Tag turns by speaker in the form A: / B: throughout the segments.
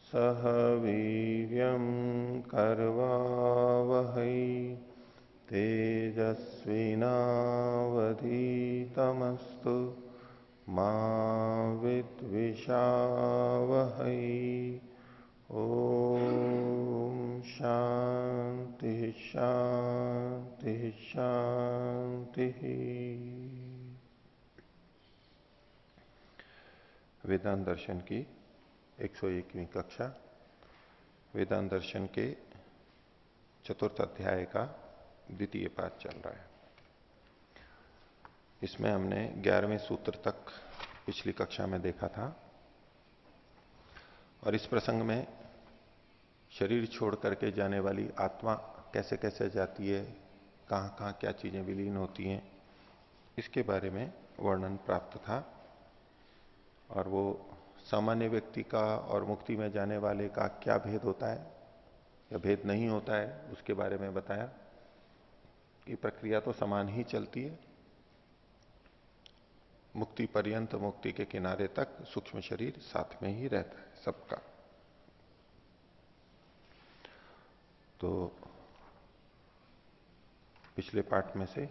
A: सह वीर्यं कर्वावहै तेजस्विनावधीतमस्तु मा विद्विषावहै। ओम शांति शांति शांति। वेदांत दर्शन की 101वीं कक्षा वेदांत दर्शन के चतुर्थ अध्याय का द्वितीय पाठ चल रहा है। इसमें हमने 11वें सूत्र तक पिछली कक्षा में देखा था और इस प्रसंग में शरीर छोड़ करके जाने वाली आत्मा कैसे कैसे जाती है, कहां कहां क्या चीजें विलीन होती हैं, इसके बारे में वर्णन प्राप्त था। और वो सामान्य व्यक्ति का और मुक्ति में जाने वाले का क्या भेद होता है या भेद नहीं होता है, उसके बारे में बताया कि प्रक्रिया तो समान ही चलती है। मुक्ति पर्यंत, मुक्ति के किनारे तक सूक्ष्म शरीर साथ में ही रहता है सबका। तो पिछले पाठ में से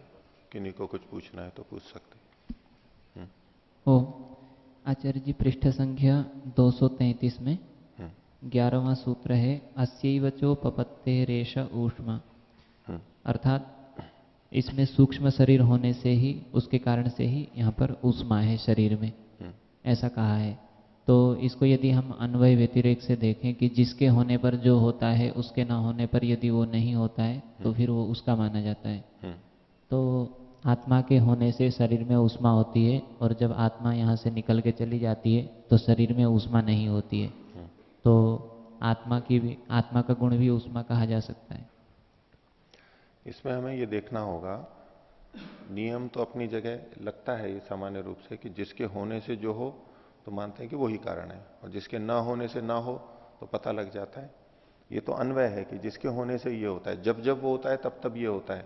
A: किन्हीं को कुछ पूछना है तो पूछ सकते।
B: ओ आचार्य जी, पृष्ठ संख्या 233 में 11वां सूत्र है, अस्यैवचो पपत्ते रेश ऊष्मा। अर्थात इसमें सूक्ष्म शरीर होने से ही, उसके कारण से ही यहाँ पर ऊष्मा है शरीर में, ऐसा कहा है। तो इसको यदि हम अन्वय व्यतिरेक से देखें कि जिसके होने पर जो होता है, उसके ना होने पर यदि वो नहीं होता है तो फिर वो उसका माना जाता है। तो आत्मा के होने से शरीर में ऊष्मा होती है और जब आत्मा यहाँ से निकल के चली जाती है तो शरीर में ऊष्मा नहीं होती है। तो आत्मा का गुण भी ऊष्मा कहा जा सकता है।
A: इसमें हमें ये देखना होगा, नियम तो अपनी जगह लगता है ये सामान्य रूप से कि जिसके होने से जो हो तो मानते हैं कि वही कारण है, और जिसके ना होने से ना हो तो पता लग जाता है। ये तो अन्वय है कि जिसके होने से ये होता है, जब जब वो होता है तब तब ये होता है,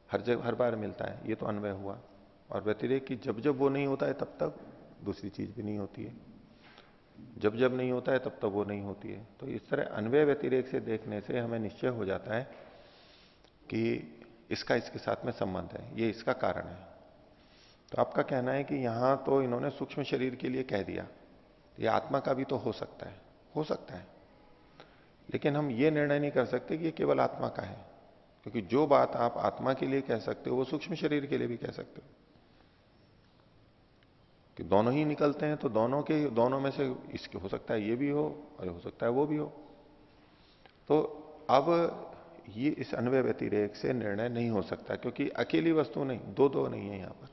A: हर जगह हर बार मिलता है, ये तो अन्वय हुआ। और व्यतिरेक कि जब जब वो नहीं होता है तब तक दूसरी चीज भी नहीं होती है, जब जब नहीं होता है तब तक वो नहीं होती है। तो इस तरह अन्वय व्यतिरेक से देखने से हमें निश्चय हो जाता है कि इसका इसके साथ में संबंध है, ये इसका कारण है। तो आपका कहना है कि यहां तो इन्होंने सूक्ष्म शरीर के लिए कह दिया, ये आत्मा का भी तो हो सकता है, हो सकता है, लेकिन हम ये निर्णय नहीं कर सकते कि ये केवल आत्मा का है, क्योंकि जो बात आप आत्मा के लिए कह सकते हो वो सूक्ष्म शरीर के लिए भी कह सकते हो। कि दोनों ही निकलते हैं तो दोनों में से इसके हो सकता है ये भी हो और हो सकता है वो भी हो। तो अब ये इस अन्वय व्यतिरेक से निर्णय नहीं हो सकता, क्योंकि अकेली वस्तु नहीं, दो नहीं है यहां पर,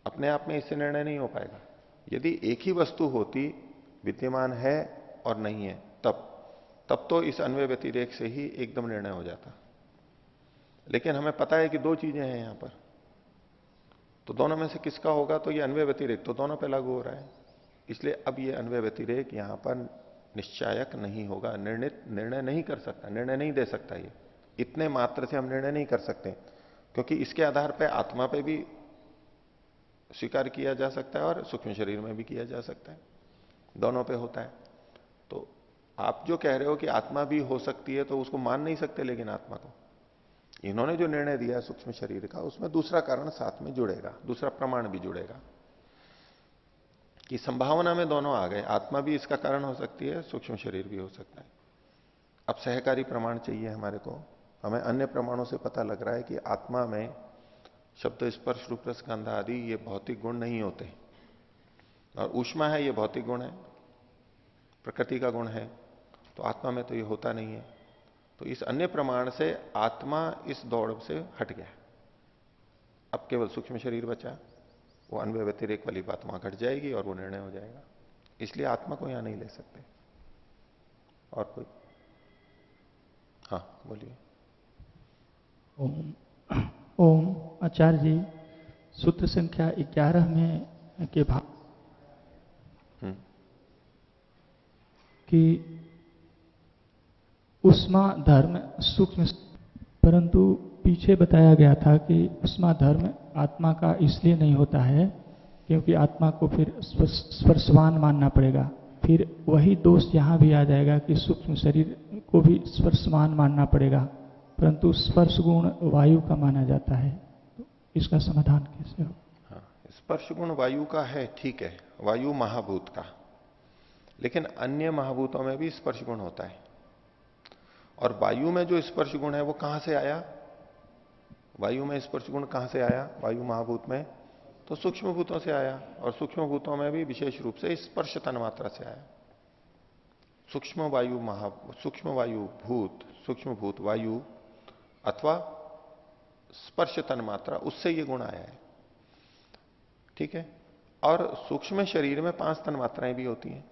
A: अपने आप में इससे निर्णय नहीं हो पाएगा। यदि एक ही वस्तु होती, विद्यमान है और नहीं है, तब तो इस अन्वय व्यतिरेक से ही एकदम निर्णय हो जाता। लेकिन हमें पता है कि दो चीजें हैं यहां पर, तो दोनों में से किसका होगा, तो ये अन्वय व्यतिरेक तो दोनों पे लागू हो रहा है। इसलिए अब ये अन्वय व्यतिरेक यहां पर निश्चायक नहीं होगा, निर्णय नहीं कर सकता, निर्णय नहीं दे सकता। ये इतने मात्र से हम निर्णय नहीं कर सकते, क्योंकि इसके आधार पर आत्मा पे भी स्वीकार किया जा सकता है और सूक्ष्म शरीर में भी किया जा सकता है, दोनों पे होता है। तो आप जो कह रहे हो कि आत्मा भी हो सकती है, तो उसको मान नहीं सकते, लेकिन आत्मा को इन्होंने जो निर्णय दिया सूक्ष्म शरीर का, उसमें दूसरा कारण साथ में जुड़ेगा, दूसरा प्रमाण भी जुड़ेगा कि संभावना में दोनों आ गए, आत्मा भी इसका कारण हो सकती है, सूक्ष्म शरीर भी हो सकता है। अब सहकारी प्रमाण चाहिए हमारे को। हमें अन्य प्रमाणों से पता लग रहा है कि आत्मा में शब्द, स्पर्श, रूप, रस, गंध आदि ये भौतिक गुण नहीं होते, और ऊष्मा है, ये भौतिक गुण है, प्रकृति का गुण है, तो आत्मा में तो ये होता नहीं है। तो इस अन्य प्रमाण से आत्मा इस दौड़ से हट गया, अब केवल सूक्ष्म शरीर बचा। वो अन्वय व्यतिरेक वाली बात वहां घट जाएगी और वो निर्णय हो जाएगा। इसलिए आत्मा को यहां नहीं ले सकते। और कोई? हाँ बोलिए।
C: ओम आचार्य जी, सूत्र संख्या 11 में के भाग कि ऊष्मा धर्म सूक्ष्म, परंतु पीछे बताया गया था कि ऊष्मा धर्म आत्मा का इसलिए नहीं होता है क्योंकि आत्मा को फिर स्पर्शवान मानना पड़ेगा। फिर वही दोष यहाँ भी आ जाएगा कि सूक्ष्म शरीर को भी स्पर्शवान मानना पड़ेगा, परंतु स्पर्श गुण वायु का माना जाता है। तो इसका समाधान कैसे हो?
A: हाँ, स्पर्श गुण वायु का है, ठीक है, वायु महाभूत का, लेकिन अन्य महाभूतों में भी स्पर्श गुण होता है। और वायु में जो स्पर्श गुण है वो कहां से आया? वायु में स्पर्श गुण कहां से आया? वायु महाभूत में तो सूक्ष्म भूतों से आया, और सूक्ष्म भूतों में भी विशेष रूप से स्पर्श तन मात्रा से आया। सूक्ष्म वायु भूत, सूक्ष्म भूत वायु अथवा स्पर्श तन मात्रा, उससे ये गुण आया है, ठीक है। और सूक्ष्म शरीर में 5 तन मात्राएं भी होती हैं,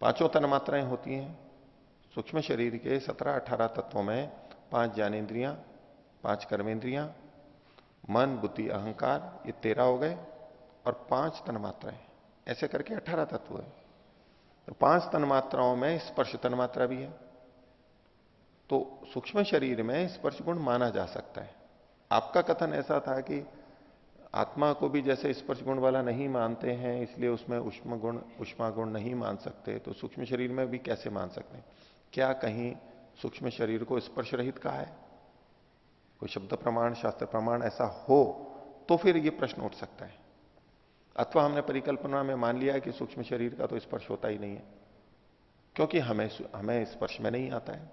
A: 5 तन मात्राएं होती हैं। सूक्ष्म शरीर के 17-18 तत्वों में 5 ज्ञानेन्द्रियां, 5 कर्मेंद्रियां, मन, बुद्धि, अहंकार, ये 13 हो गए, और 5 तन मात्राएं, ऐसे करके 18 तत्व है। तो 5 तन मात्राओं में स्पर्श तन मात्रा भी है। तो सूक्ष्म शरीर में स्पर्श गुण माना जा सकता है। आपका कथन ऐसा था कि आत्मा को भी जैसे स्पर्श गुण वाला नहीं मानते हैं, इसलिए उसमें ऊष्मा गुण नहीं मान सकते, तो सूक्ष्म शरीर में भी कैसे मान सकते हैं? क्या कहीं सूक्ष्म शरीर को स्पर्श रहित कहा है? कोई शब्द प्रमाण, शास्त्र प्रमाण ऐसा हो तो फिर यह प्रश्न उठ सकता है। अथवा हमने परिकल्पना में मान लिया है कि सूक्ष्म शरीर का तो स्पर्श होता ही नहीं है, क्योंकि हमें स्पर्श में नहीं आता है,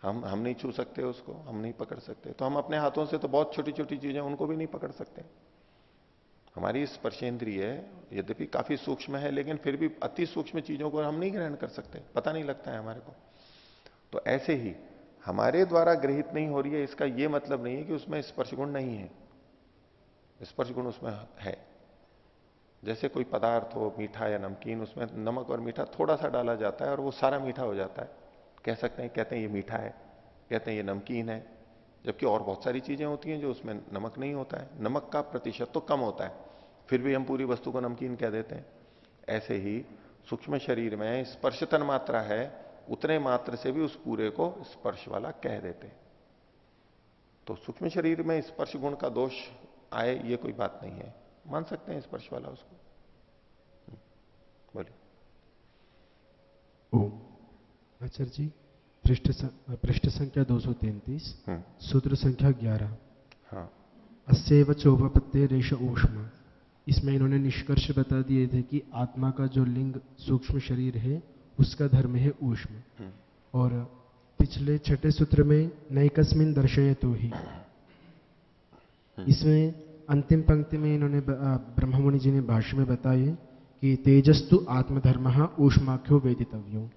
A: हम नहीं छू सकते उसको, हम नहीं पकड़ सकते। तो हम अपने हाथों से तो बहुत छोटी छोटी चीजें उनको भी नहीं पकड़ सकते। हमारी स्पर्शेंद्रिय यद्यपि काफी सूक्ष्म है, लेकिन फिर भी अति सूक्ष्म चीजों को हम नहीं ग्रहण कर सकते, पता नहीं लगता है हमारे को। तो ऐसे ही हमारे द्वारा ग्रहित नहीं हो रही है, इसका यह मतलब नहीं है कि उसमें स्पर्श गुण नहीं है। स्पर्श गुण उसमें है। जैसे कोई पदार्थ हो, मीठा या नमकीन, उसमें नमक और मीठा थोड़ा सा डाला जाता है और वो सारा मीठा हो जाता है, कह सकते हैं, कहते हैं ये मीठा है, कहते हैं ये नमकीन है। जबकि और बहुत सारी चीजें होती हैं जो उसमें नमक नहीं होता है, नमक का प्रतिशत तो कम होता है, फिर भी हम पूरी वस्तु को नमकीन कह देते हैं। ऐसे ही सूक्ष्म शरीर में स्पर्श तन मात्रा है, उतने मात्र से भी उस पूरे को स्पर्श वाला कह देते हैं। तो सूक्ष्म शरीर में स्पर्श गुण का दोष आए ये कोई बात नहीं है, मान सकते हैं स्पर्श वाला उसको। बोलिए।
D: ओम। आचार्य जी, पृष्ठ संख्या 233, सूत्र संख्या 11।
A: हाँ।
D: अस्यैव चोपपत्ते रेश ऊष्मा, इसमें इन्होंने निष्कर्ष बता दिए थे कि आत्मा का जो लिंग सूक्ष्म शरीर है उसका धर्म है ऊष्म। और पिछले 6ठे सूत्र में नैकस्मिन् दर्शयतो ही, इसमें अंतिम पंक्ति में इन्होंने ब्रह्ममुनि जी ने भाष्य में बताया कि तेजस्तु आत्मधर्म ऊष्माख्यो वेदितव्यो,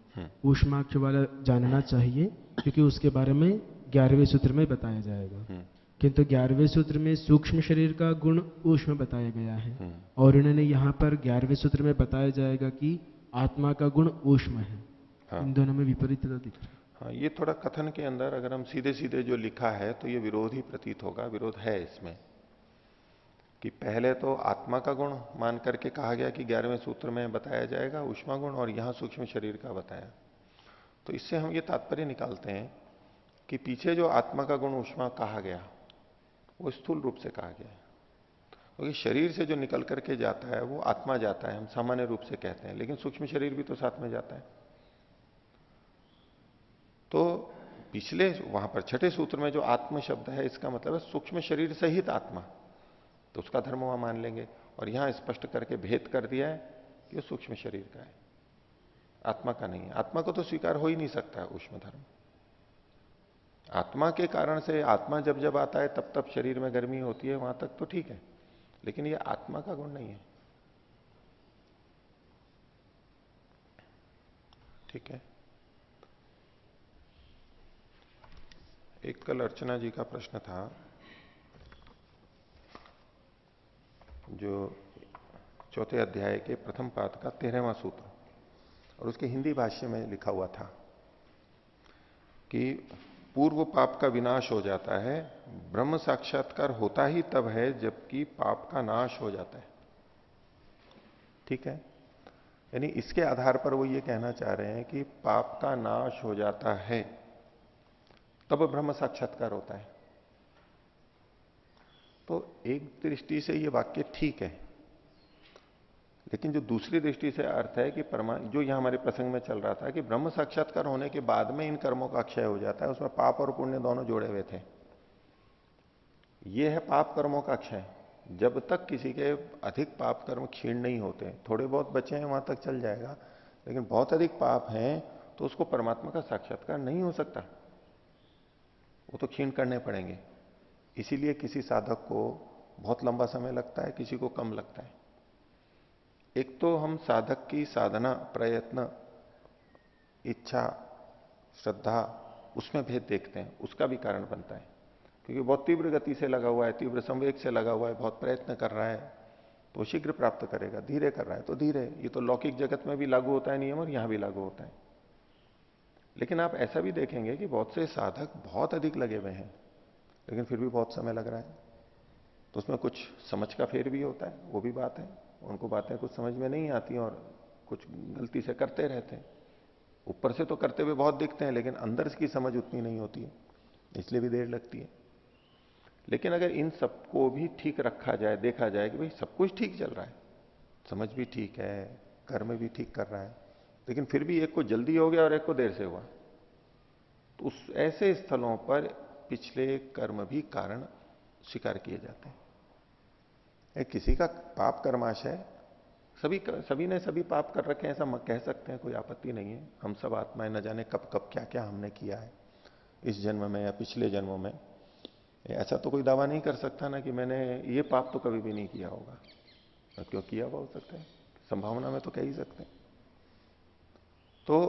D: ऊष्माख्य वाला जानना चाहिए, क्योंकि उसके बारे में 11वें सूत्र में बताया जाएगा। किंतु 11वें सूत्र में सूक्ष्म शरीर का गुण ऊष्म बताया गया है, और इन्होंने यहाँ पर 11वें सूत्र में बताया जाएगा कि आत्मा का गुण ऊष्म है। हाँ। इन दोनों में विपरीतता दिख रही है।
A: हाँ, ये थोड़ा कथन के अंदर अगर हम सीधे सीधे जो लिखा है तो ये विरोध ही प्रतीत होगा। विरोध है इसमें कि पहले तो आत्मा का गुण मान करके कहा गया कि 11वें सूत्र में बताया जाएगा ऊष्मा गुण, और यहां सूक्ष्म शरीर का बताया। तो इससे हम ये तात्पर्य निकालते हैं कि पीछे जो आत्मा का गुण ऊष्मा कहा गया वो स्थूल रूप से कहा गया, क्योंकि शरीर से जो निकल करके जाता है वो आत्मा जाता है, हम सामान्य रूप से कहते हैं, लेकिन सूक्ष्म शरीर भी तो साथ में जाता है। तो पिछले वहां पर 6ठे सूत्र में जो आत्म शब्द है, इसका मतलब है सूक्ष्म शरीर सहित आत्मा, तो उसका धर्म वहां मान लेंगे। और यहां स्पष्ट करके भेद कर दिया है कि वो सूक्ष्म शरीर का है, आत्मा का नहीं है। आत्मा को तो स्वीकार हो ही नहीं सकता है ऊष्म धर्म। आत्मा के कारण से, आत्मा जब जब आता है तब तब शरीर में गर्मी होती है, वहां तक तो ठीक है, लेकिन ये आत्मा का गुण नहीं है। ठीक है। एक कल अर्चना जी का प्रश्न था, जो 4थे अध्याय के प्रथम पाद का 13वां सूत्र, और उसके हिंदी भाष्य में लिखा हुआ था कि पूर्व पाप का विनाश हो जाता है, ब्रह्म साक्षात्कार होता ही तब है जबकि पाप का नाश हो जाता है। ठीक है, यानी इसके आधार पर वो ये कहना चाह रहे हैं कि पाप का नाश हो जाता है तब ब्रह्म साक्षात्कार होता है। तो एक दृष्टि से ये वाक्य ठीक है, लेकिन जो दूसरी दृष्टि से अर्थ है कि जो यहां हमारे प्रसंग में चल रहा था कि ब्रह्म साक्षात्कार होने के बाद में इन कर्मों का क्षय हो जाता है, उसमें पाप और पुण्य दोनों जोड़े हुए थे। ये है पाप कर्मों का क्षय। जब तक किसी के अधिक पाप कर्म क्षीण नहीं होते, थोड़े बहुत बचे हैं वहां तक चल जाएगा, लेकिन बहुत अधिक पाप हैं तो उसको परमात्मा का साक्षात्कार नहीं हो सकता, वो तो क्षीण करने पड़ेंगे। इसीलिए किसी साधक को बहुत लंबा समय लगता है, किसी को कम लगता है। एक तो हम साधक की साधना, प्रयत्न, इच्छा, श्रद्धा, उसमें भेद देखते हैं, उसका भी कारण बनता है। क्योंकि बहुत तीव्र गति से लगा हुआ है, तीव्र संवेग से लगा हुआ है, बहुत प्रयत्न कर रहा है, तो शीघ्र प्राप्त करेगा। धीरे कर रहा है तो धीरे। ये तो लौकिक जगत में भी लागू होता है नियम, और यहां भी लागू होता है। लेकिन आप ऐसा भी देखेंगे कि बहुत से साधक बहुत अधिक लगे हुए हैं, लेकिन फिर भी बहुत समय लग रहा है। तो उसमें कुछ समझ का फेर भी होता है, वो भी बात है। उनको बातें कुछ समझ में नहीं आती और कुछ गलती से करते रहते हैं। ऊपर से तो करते हुए बहुत दिखते हैं, लेकिन अंदर की समझ उतनी नहीं होती है, इसलिए भी देर लगती है। लेकिन अगर इन सबको भी ठीक रखा जाए, देखा जाए कि भाई सब कुछ ठीक चल रहा है, समझ भी ठीक है, कर्म भी ठीक कर रहा है, लेकिन फिर भी एक को जल्दी हो गया और एक को देर से हुआ, तो उस ऐसे स्थलों पर पिछले कर्म भी कारण स्वीकार किए जाते हैं। किसी का पाप कर्माशय, सभी ने सभी पाप कर रखे हैं ऐसा कह सकते हैं, कोई आपत्ति नहीं है। हम सब आत्माएं न जाने कब कब क्या क्या हमने किया है इस जन्म में या पिछले जन्मों में। ऐसा तो कोई दावा नहीं कर सकता ना कि मैंने ये पाप तो कभी भी नहीं किया होगा। और क्यों किया हुआ हो सकता है, संभावना में तो कह ही सकते हैं। तो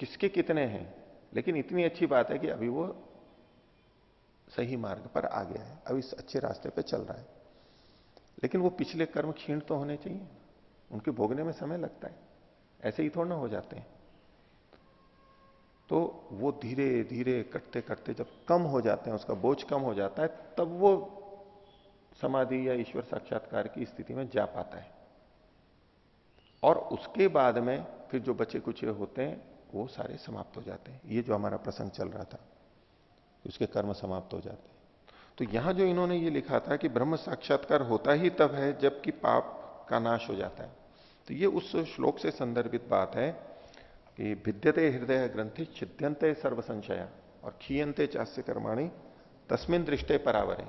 A: किसके कितने हैं, लेकिन इतनी अच्छी बात है कि अभी वो सही मार्ग पर आ गया है, अब इस अच्छे रास्ते पे चल रहा है। लेकिन वो पिछले कर्म क्षीण तो होने चाहिए, उनके भोगने में समय लगता है, ऐसे ही थोड़ा ना हो जाते हैं। तो वो धीरे धीरे करते करते जब कम हो जाते हैं, उसका बोझ कम हो जाता है, तब वो समाधि या ईश्वर साक्षात्कार की स्थिति में जा पाता है। और उसके बाद में फिर जो बचे कुचे होते हैं वो सारे समाप्त हो जाते हैं। ये जो हमारा प्रसंग चल रहा था, उसके कर्म समाप्त हो जाते हैं। तो यहां जो इन्होंने ये लिखा था कि ब्रह्म साक्षात्कार होता ही तब है जबकि पाप का नाश हो जाता है, तो ये उस श्लोक से संदर्भित बात है कि भिद्यते हृदय ग्रंथि छिद्यंते सर्व संशया और खीयंते चास्य कर्माणि तस्मिन दृष्टे परावरे।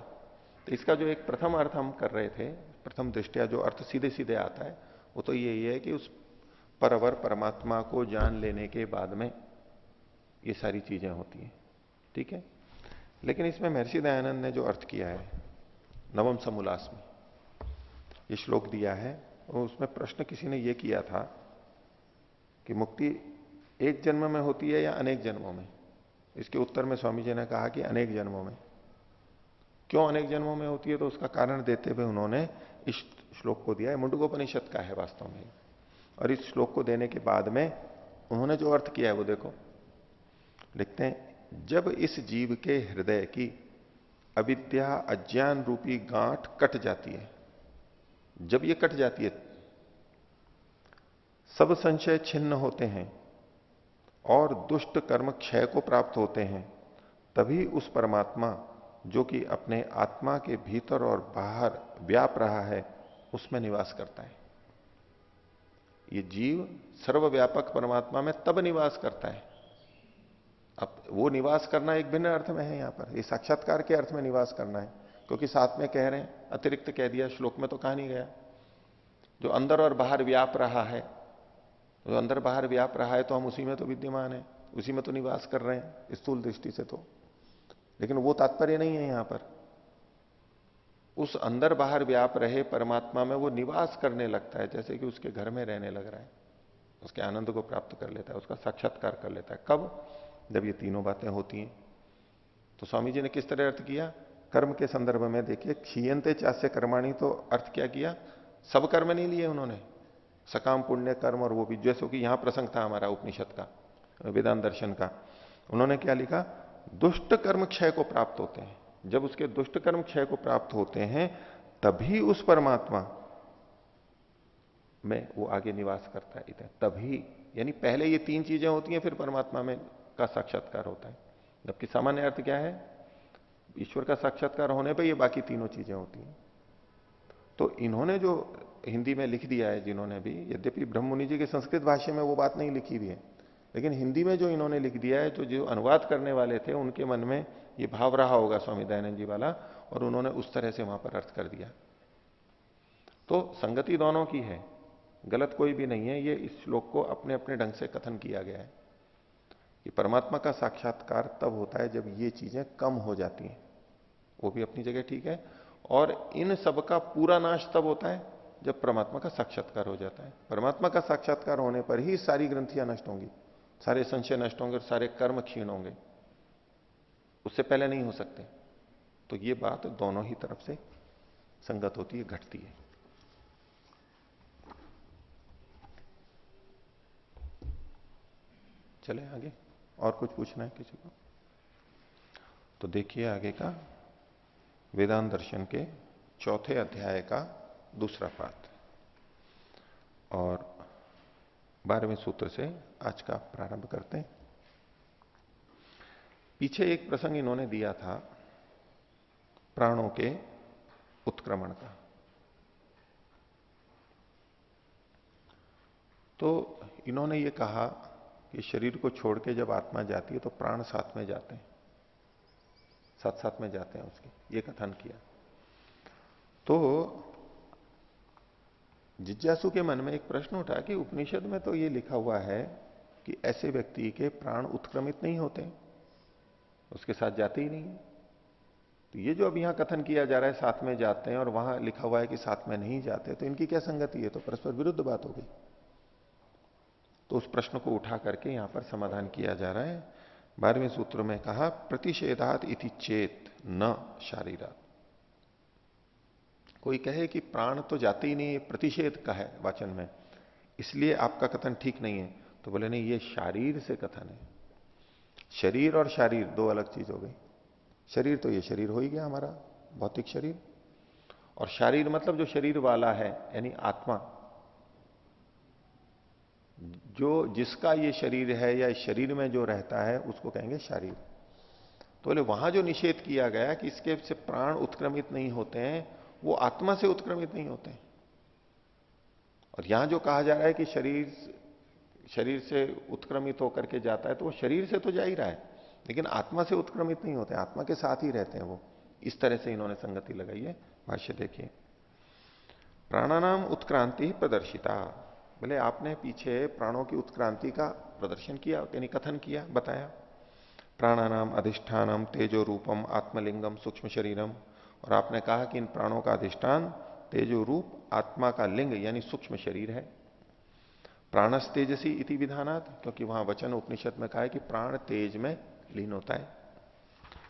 A: तो इसका जो एक प्रथम अर्थ हम कर रहे थे, प्रथम दृष्टिया जो अर्थ सीधे सीधे आता है वो तो यही है कि उस परवर परमात्मा को जान लेने के बाद में ये सारी चीजें होती हैं। ठीक है, लेकिन इसमें महर्षि दयानंद ने जो अर्थ किया है नवम समोल्लास में, ये श्लोक दिया है, और उसमें प्रश्न किसी ने ये किया था कि मुक्ति एक जन्म में होती है या अनेक जन्मों में। इसके उत्तर में स्वामी जी ने कहा कि अनेक जन्मों में। क्यों अनेक जन्मों में होती है, तो उसका कारण देते हुए उन्होंने इस श्लोक को दिया है। मुंडकोपनिषद का है वास्तव में, और इस श्लोक को देने के बाद में उन्होंने जो अर्थ किया है वो देखो, लिखते हैं जब इस जीव के हृदय की अविद्या अज्ञान रूपी गांठ कट जाती है, जब ये कट जाती है, सब संशय छिन्न होते हैं और दुष्ट कर्म क्षय को प्राप्त होते हैं, तभी उस परमात्मा जो कि अपने आत्मा के भीतर और बाहर व्याप रहा है उसमें निवास करता है। ये जीव सर्वव्यापक परमात्मा में तब निवास करता है। अब वो निवास करना एक भिन्न अर्थ में है, यहां पर ये साक्षात्कार के अर्थ में निवास करना है, क्योंकि साथ में कह रहे हैं, अतिरिक्त कह दिया, श्लोक में तो कहा नहीं गया। जो अंदर और बाहर व्याप रहा है, जो अंदर बाहर व्याप रहा है तो हम उसी में तो विद्यमान है, उसी में तो निवास कर रहे हैं स्थूल दृष्टि से तो। लेकिन वो तात्पर्य नहीं है यहां पर। उस अंदर बाहर व्याप रहे परमात्मा में वो निवास करने लगता है, जैसे कि उसके घर में रहने लग रहा है, उसके आनंद को प्राप्त कर लेता है, उसका साक्षात्कार कर लेता है। कब? जब ये तीनों बातें होती हैं। तो स्वामी जी ने किस तरह अर्थ किया? कर्म के संदर्भ में देखिए, क्षीयंते चास्य कर्माणि, तो अर्थ क्या किया? सब कर्म नहीं लिए उन्होंने, सकाम पुण्य कर्म और वो भी, जैसे कि यहां प्रसंग था हमारा उपनिषद का, वेदांत दर्शन का। उन्होंने क्या लिखा? दुष्ट कर्म क्षय को प्राप्त होते हैं। जब उसके दुष्ट कर्म क्षय को प्राप्त होते हैं तभी उस परमात्मा में वो आगे निवास करता है। इधर तभी, यानी पहले ये तीन चीजें होती हैं, फिर परमात्मा में का साक्षात्कार होता है। जबकि सामान्य अर्थ क्या है? ईश्वर का साक्षात्कार होने पर ये बाकी तीनों चीजें होती हैं। तो इन्होंने जो हिंदी में लिख दिया है जिन्होंने भी, यद्यपि ब्रह्म मुनि जी के संस्कृत भाषा में वो बात नहीं लिखी हुई है, लेकिन हिंदी में जो इन्होंने लिख दिया है, तो जो अनुवाद करने वाले थे उनके मन में ये भाव रहा होगा स्वामी दयानंद जी वाला, और उन्होंने उस तरह से वहां पर अर्थ कर दिया। तो संगति दोनों की है, गलत कोई भी नहीं है। ये इस श्लोक को अपने अपने ढंग से कथन किया गया है कि परमात्मा का साक्षात्कार तब होता है जब ये चीजें कम हो जाती हैं, वो भी अपनी जगह ठीक है। और इन सब का पूरा नाश तब होता है जब परमात्मा का साक्षात्कार हो जाता है। परमात्मा का साक्षात्कार होने पर ही सारी ग्रंथियां नष्ट होंगी, सारे संशय नष्ट होंगे और सारे कर्म क्षीण होंगे, उससे पहले नहीं हो सकते। तो ये बात दोनों ही तरफ से संगत होती है, घटती है। चले आगे, और कुछ पूछना है किसी को? तो देखिए आगे का वेदांत दर्शन के चौथे अध्याय का दूसरा पाठ और 12वें सूत्र से आज का प्रारंभ करते हैं। पीछे एक प्रसंग इन्होंने दिया था प्राणों के उत्क्रमण का। तो इन्होंने ये कहा कि शरीर को छोड़ के जब आत्मा जाती है तो प्राण साथ में जाते हैं, साथ साथ में जाते हैं उसके, ये कथन किया। तो जिज्ञासु के मन में एक प्रश्न उठा कि उपनिषद में तो ये लिखा हुआ है कि ऐसे व्यक्ति के प्राण उत्क्रमित नहीं होते, उसके साथ जाते ही नहीं है। तो ये जो अब यहां कथन किया जा रहा है साथ में जाते हैं, और वहां लिखा हुआ है कि साथ में नहीं जाते, तो इनकी क्या संगति है? तो परस्पर विरुद्ध बात हो गई। तो उस प्रश्न को उठा करके यहां पर समाधान किया जा रहा है। 12वें सूत्र में कहा प्रतिषेधात इति चेत न शारीरात। कोई कहे कि प्राण तो जाते ही नहीं, प्रतिषेध का है वाचन में, इसलिए आपका कथन ठीक नहीं है। तो बोले नहीं, ये शारीर से कथन है। शरीर और शारीर दो अलग चीज हो गई। शरीर तो ये शरीर हो ही गया हमारा भौतिक शरीर, और शारीर मतलब जो शरीर वाला है, यानी आत्मा, जो जिसका ये शरीर है या इस शरीर में जो रहता है उसको कहेंगे शारीर। तो बोले वहां जो निषेध किया गया कि इसके से प्राण उत्क्रमित नहीं होते हैं, वो आत्मा से उत्क्रमित नहीं होते हैं। और यहां जो कहा जा रहा है कि शरीर से उत्क्रमित होकर के जाता है, तो वो शरीर से तो जा ही रहा है, लेकिन आत्मा से उत्क्रमित नहीं होते, आत्मा के साथ ही रहते हैं वो। इस तरह से इन्होंने संगति लगाई है। भाष्य देखिए, प्राणानाम उत्क्रांति प्रदर्शिता। बोले आपने पीछे प्राणों की उत्क्रांति का प्रदर्शन किया, यानी कथन किया, बताया। प्राणानाम अधिष्ठानम तेजो रूपम आत्मलिंगम सूक्ष्म शरीरम। और आपने कहा कि इन प्राणों का अधिष्ठान तेजो रूप आत्मा का लिंग यानी सूक्ष्म शरीर है। प्राणस तेजसी इति विधानात, क्योंकि वहां वचन उपनिषद में कहा है कि प्राण तेज में लीन होता है।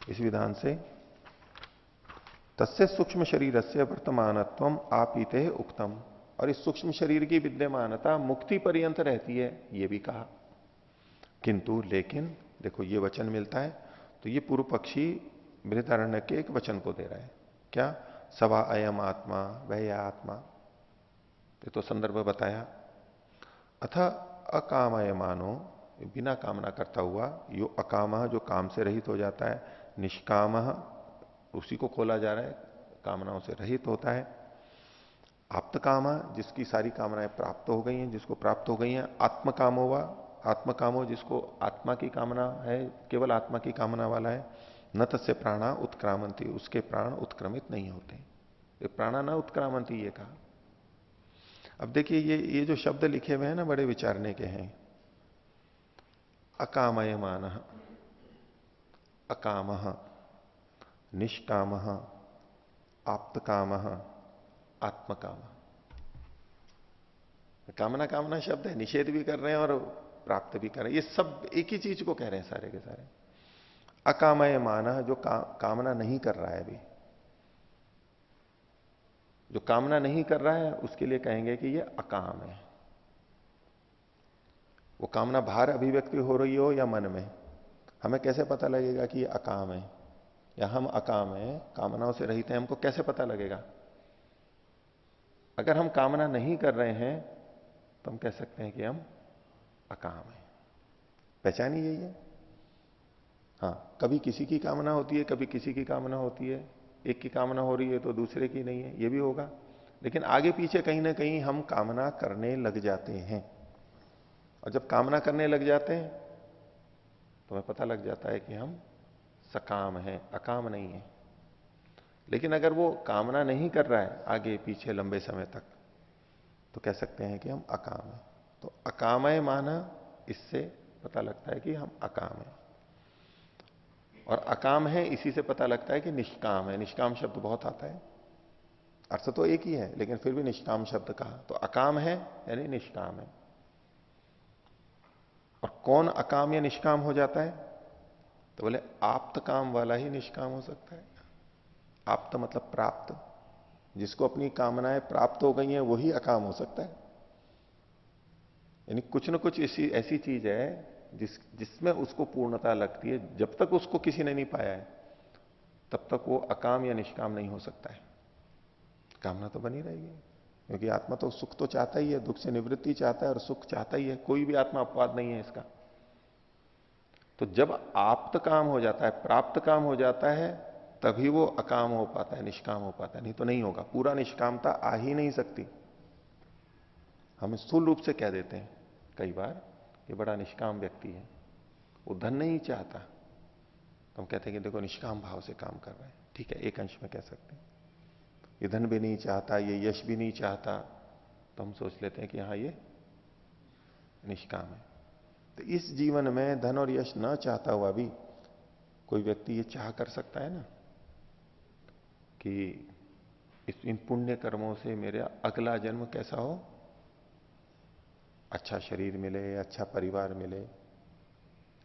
A: इस विधान से तस्य सूक्ष्म शरीर से वर्तमानत्व आपीते उक्तम। और इस सूक्ष्म शरीर की विद्यमानता मुक्ति पर्यंत रहती है, यह भी कहा। किंतु लेकिन देखो ये वचन मिलता है, तो ये पूर्व पक्षी बृहदारण्य के एक वचन को दे रहा है। क्या? सवा अयम आत्मा वह या आत्मा, ये तो संदर्भ बताया। अथ अकामय मानो, बिना कामना करता हुआ, यो अकाम जो काम से रहित हो जाता है, निष्काम उसी को खोला जा रहा है, कामनाओं से रहित होता है। आप्त कामा जिसकी सारी कामनाएं प्राप्त हो गई हैं, जिसको प्राप्त हो गई हैं। आत्मकामो व आत्मकामो जिसको आत्मा की कामना है, केवल आत्मा की कामना वाला है। न तस्य प्राणा उत्क्रामंती, उसके प्राण उत्क्रमित नहीं होते। ये प्राणा न उत्क्रामंती ये कहा। अब देखिए ये जो शब्द लिखे हुए हैं ना, बड़े विचारने के हैं। अकामयमान, अकाम, निष्काम, आप्तकाम, आत्मकाम। कामना कामना शब्द है, निषेध भी कर रहे हैं और प्राप्त भी कर रहे हैं। ये सब एक ही चीज को कह रहे हैं सारे के सारे। अकामय माना जो कामना नहीं कर रहा है, अभी जो कामना नहीं कर रहा है उसके लिए कहेंगे कि ये अकाम है। वो कामना बाहर अभिव्यक्ति हो रही हो या मन में, हमें कैसे पता लगेगा कि ये अकाम है या हम अकाम है, कामनाओं से रहित हैं, हमको कैसे पता लगेगा? अगर हम कामना नहीं कर रहे हैं तो हम कह सकते हैं कि हम अकाम हैं। पहचान ही यही है। हाँ, कभी किसी की कामना होती है, कभी किसी की कामना होती है। एक की कामना हो रही है तो दूसरे की नहीं है, ये भी होगा। लेकिन आगे पीछे कहीं ना कहीं हम कामना करने लग जाते हैं, और जब कामना करने लग जाते हैं तो हमें पता लग जाता है कि हम सकाम हैं, अकाम नहीं है। लेकिन अगर वो कामना नहीं कर रहा है आगे पीछे लंबे समय तक, तो कह सकते हैं कि हम अकाम हैं। तो अकामय माना, इससे पता लगता है कि हम अकाम हैं। और अकाम है इसी से पता लगता है कि निष्काम है। निष्काम शब्द बहुत आता है, अर्थ तो एक ही है लेकिन फिर भी निष्काम शब्द कहा, तो अकाम है यानी निष्काम है। और कौन अकाम या निष्काम हो जाता है? तो बोले आप्त काम वाला ही निष्काम हो सकता है। आप्त मतलब प्राप्त, जिसको अपनी कामनाएं प्राप्त हो गई हैं वही अकाम हो सकता है। यानी कुछ न कुछ ऐसी चीज है जिसमें उसको पूर्णता लगती है, जब तक उसको किसी ने नहीं पाया है तब तक वो अकाम या निष्काम नहीं हो सकता है। कामना तो बनी रहेगी, क्योंकि आत्मा तो सुख तो चाहता ही है, दुख से निवृत्ति चाहता है और सुख चाहता ही है, कोई भी आत्मा अपवाद नहीं है इसका। तो जब आप्त काम हो जाता है, प्राप्त काम हो जाता है, तभी वो अकाम हो पाता है, निष्काम हो पाता है, नहीं तो नहीं होगा। पूरा निष्कामता आ ही नहीं सकती। हम स्थूल रूप से कह देते हैं कई बार कि बड़ा निष्काम व्यक्ति है, वो धन नहीं चाहता, तो हम कहते हैं कि देखो निष्काम भाव से काम कर रहे हैं। ठीक है, एक अंश में कह सकते हैं। ये धन भी नहीं चाहता, ये यश भी नहीं चाहता, तो हम सोच लेते हैं कि हाँ ये निष्काम है। तो इस जीवन में धन और यश न चाहता हुआ भी कोई व्यक्ति ये चाह कर सकता है ना कि इन पुण्य कर्मों से मेरा अगला जन्म कैसा हो, अच्छा शरीर मिले, अच्छा परिवार मिले,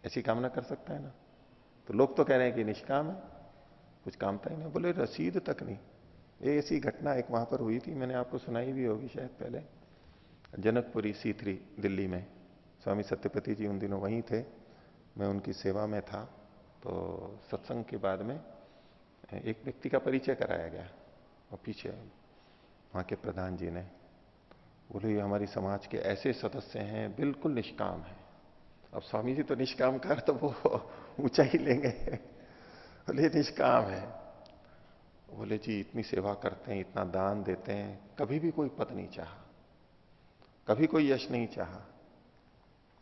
A: ऐसी कामना कर सकता है ना। तो लोग तो कह रहे हैं कि निष्काम है, कुछ कामता ही नहीं। बोले रसीद तक नहीं। ये ऐसी घटना एक वहां पर हुई थी, मैंने आपको सुनाई भी होगी शायद पहले। जनकपुरी C3 दिल्ली में स्वामी सत्यपति जी उन दिनों वहीं थे, मैं उनकी सेवा में था। तो सत्संग के बाद में एक व्यक्ति का परिचय कराया गया, और पीछे वहां के प्रधान जी ने बोले ये हमारी समाज के ऐसे सदस्य हैं, बिल्कुल निष्काम है। अब स्वामी जी तो निष्काम कर तो वो ऊंचा ही लेंगे। बोले निष्काम है। बोले जी इतनी सेवा करते हैं, इतना दान देते हैं, कभी भी कोई पद नहीं चाहा, कभी कोई यश नहीं चाहा,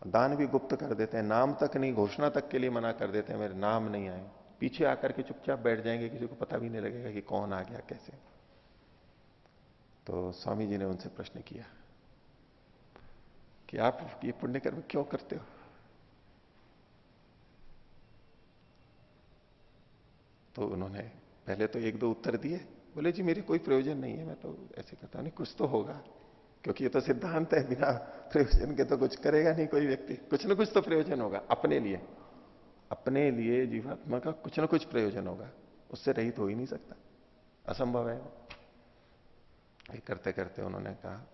A: दान भी गुप्त कर देते हैं, नाम तक नहीं, घोषणा तक के लिए मना कर देते हैं, मेरे नाम नहीं आए, पीछे आकर के चुपचाप बैठ जाएंगे, किसी को पता भी नहीं लगेगा कि कौन आ गया कैसे। तो स्वामी जी ने उनसे प्रश्न किया कि आप ये पुण्य कर्म क्यों करते हो? तो उन्होंने पहले तो एक दो उत्तर दिए। बोले जी मेरे कोई प्रयोजन नहीं है, मैं तो ऐसे करता हूं। नहीं, कुछ तो होगा, क्योंकि ये तो सिद्धांत है, बिना प्रयोजन के तो कुछ करेगा नहीं कोई व्यक्ति। कुछ ना कुछ तो प्रयोजन होगा अपने लिए, अपने लिए जीवात्मा का कुछ ना कुछ प्रयोजन होगा, उससे रहित हो ही नहीं सकता, असंभव है। ये करते करते उन्होंने कहा,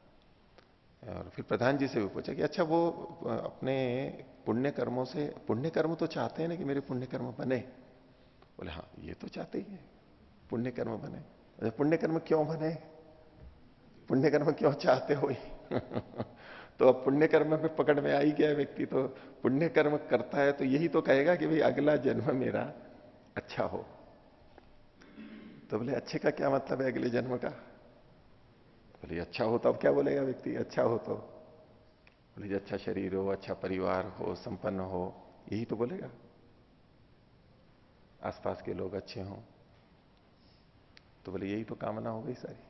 A: और फिर प्रधान जी से भी पूछा कि अच्छा वो अपने पुण्य कर्मों से, पुण्य कर्म तो चाहते हैं ना कि मेरे पुण्य कर्म बने? बोले हाँ ये तो चाहते ही है पुण्य कर्म बने। अच्छा पुण्य कर्म क्यों बने, पुण्य कर्म क्यों चाहते हो? तो अब पुण्य कर्म में पकड़ में आई गया व्यक्ति, तो पुण्य कर्म करता है तो यही तो कहेगा कि भाई अगला जन्म मेरा अच्छा हो। तो बोले अच्छे का क्या मतलब है अगले जन्म का? बोले अच्छा हो तो अब क्या बोलेगा व्यक्ति, अच्छा हो तो? बोले अच्छा शरीर हो, अच्छा परिवार हो, संपन्न हो, यही तो बोलेगा, आसपास के लोग अच्छे हों। तो बोले यही तो कामना हो गई सारी।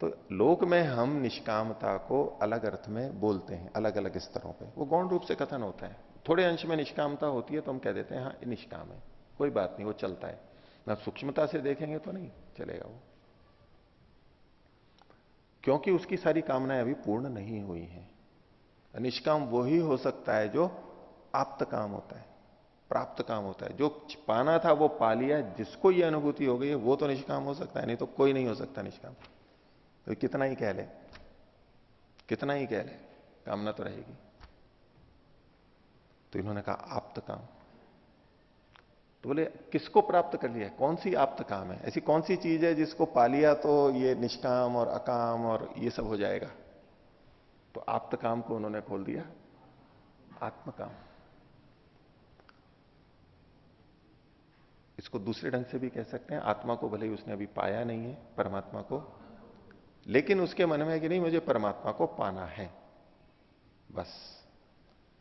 A: तो लोक में हम निष्कामता को अलग अर्थ में बोलते हैं, अलग अलग स्तरों पे, वो गौण रूप से कथन होता है। थोड़े अंश में निष्कामता होती है तो हम कह देते हैं हाँ ये निष्काम है, कोई बात नहीं, वो चलता है ना। सूक्ष्मता से देखेंगे तो नहीं चलेगा वो, क्योंकि उसकी सारी कामनाएं अभी पूर्ण नहीं हुई हैं। निष्काम वही हो सकता है जो आप्त काम होता है, प्राप्त काम होता है, जो पाना था वो पा लिया, जिसको ये अनुभूति हो गई है वो तो निष्काम हो सकता है, नहीं तो कोई नहीं हो सकता निष्काम। तो कितना ही कह ले, कितना ही कह ले, कामना तो रहेगी। तो इन्होंने कहा आप्त काम। तो बोले किसको प्राप्त कर लिया, कौन सी आप्त काम है, ऐसी कौन सी चीज है जिसको पा लिया तो ये निष्काम और अकाम और ये सब हो जाएगा? तो आप्त काम को उन्होंने खोल दिया आत्मकाम। इसको दूसरे ढंग से भी कह सकते हैं, आत्मा को भले ही उसने अभी पाया नहीं है, परमात्मा को, लेकिन उसके मन में है कि नहीं मुझे परमात्मा को पाना है, बस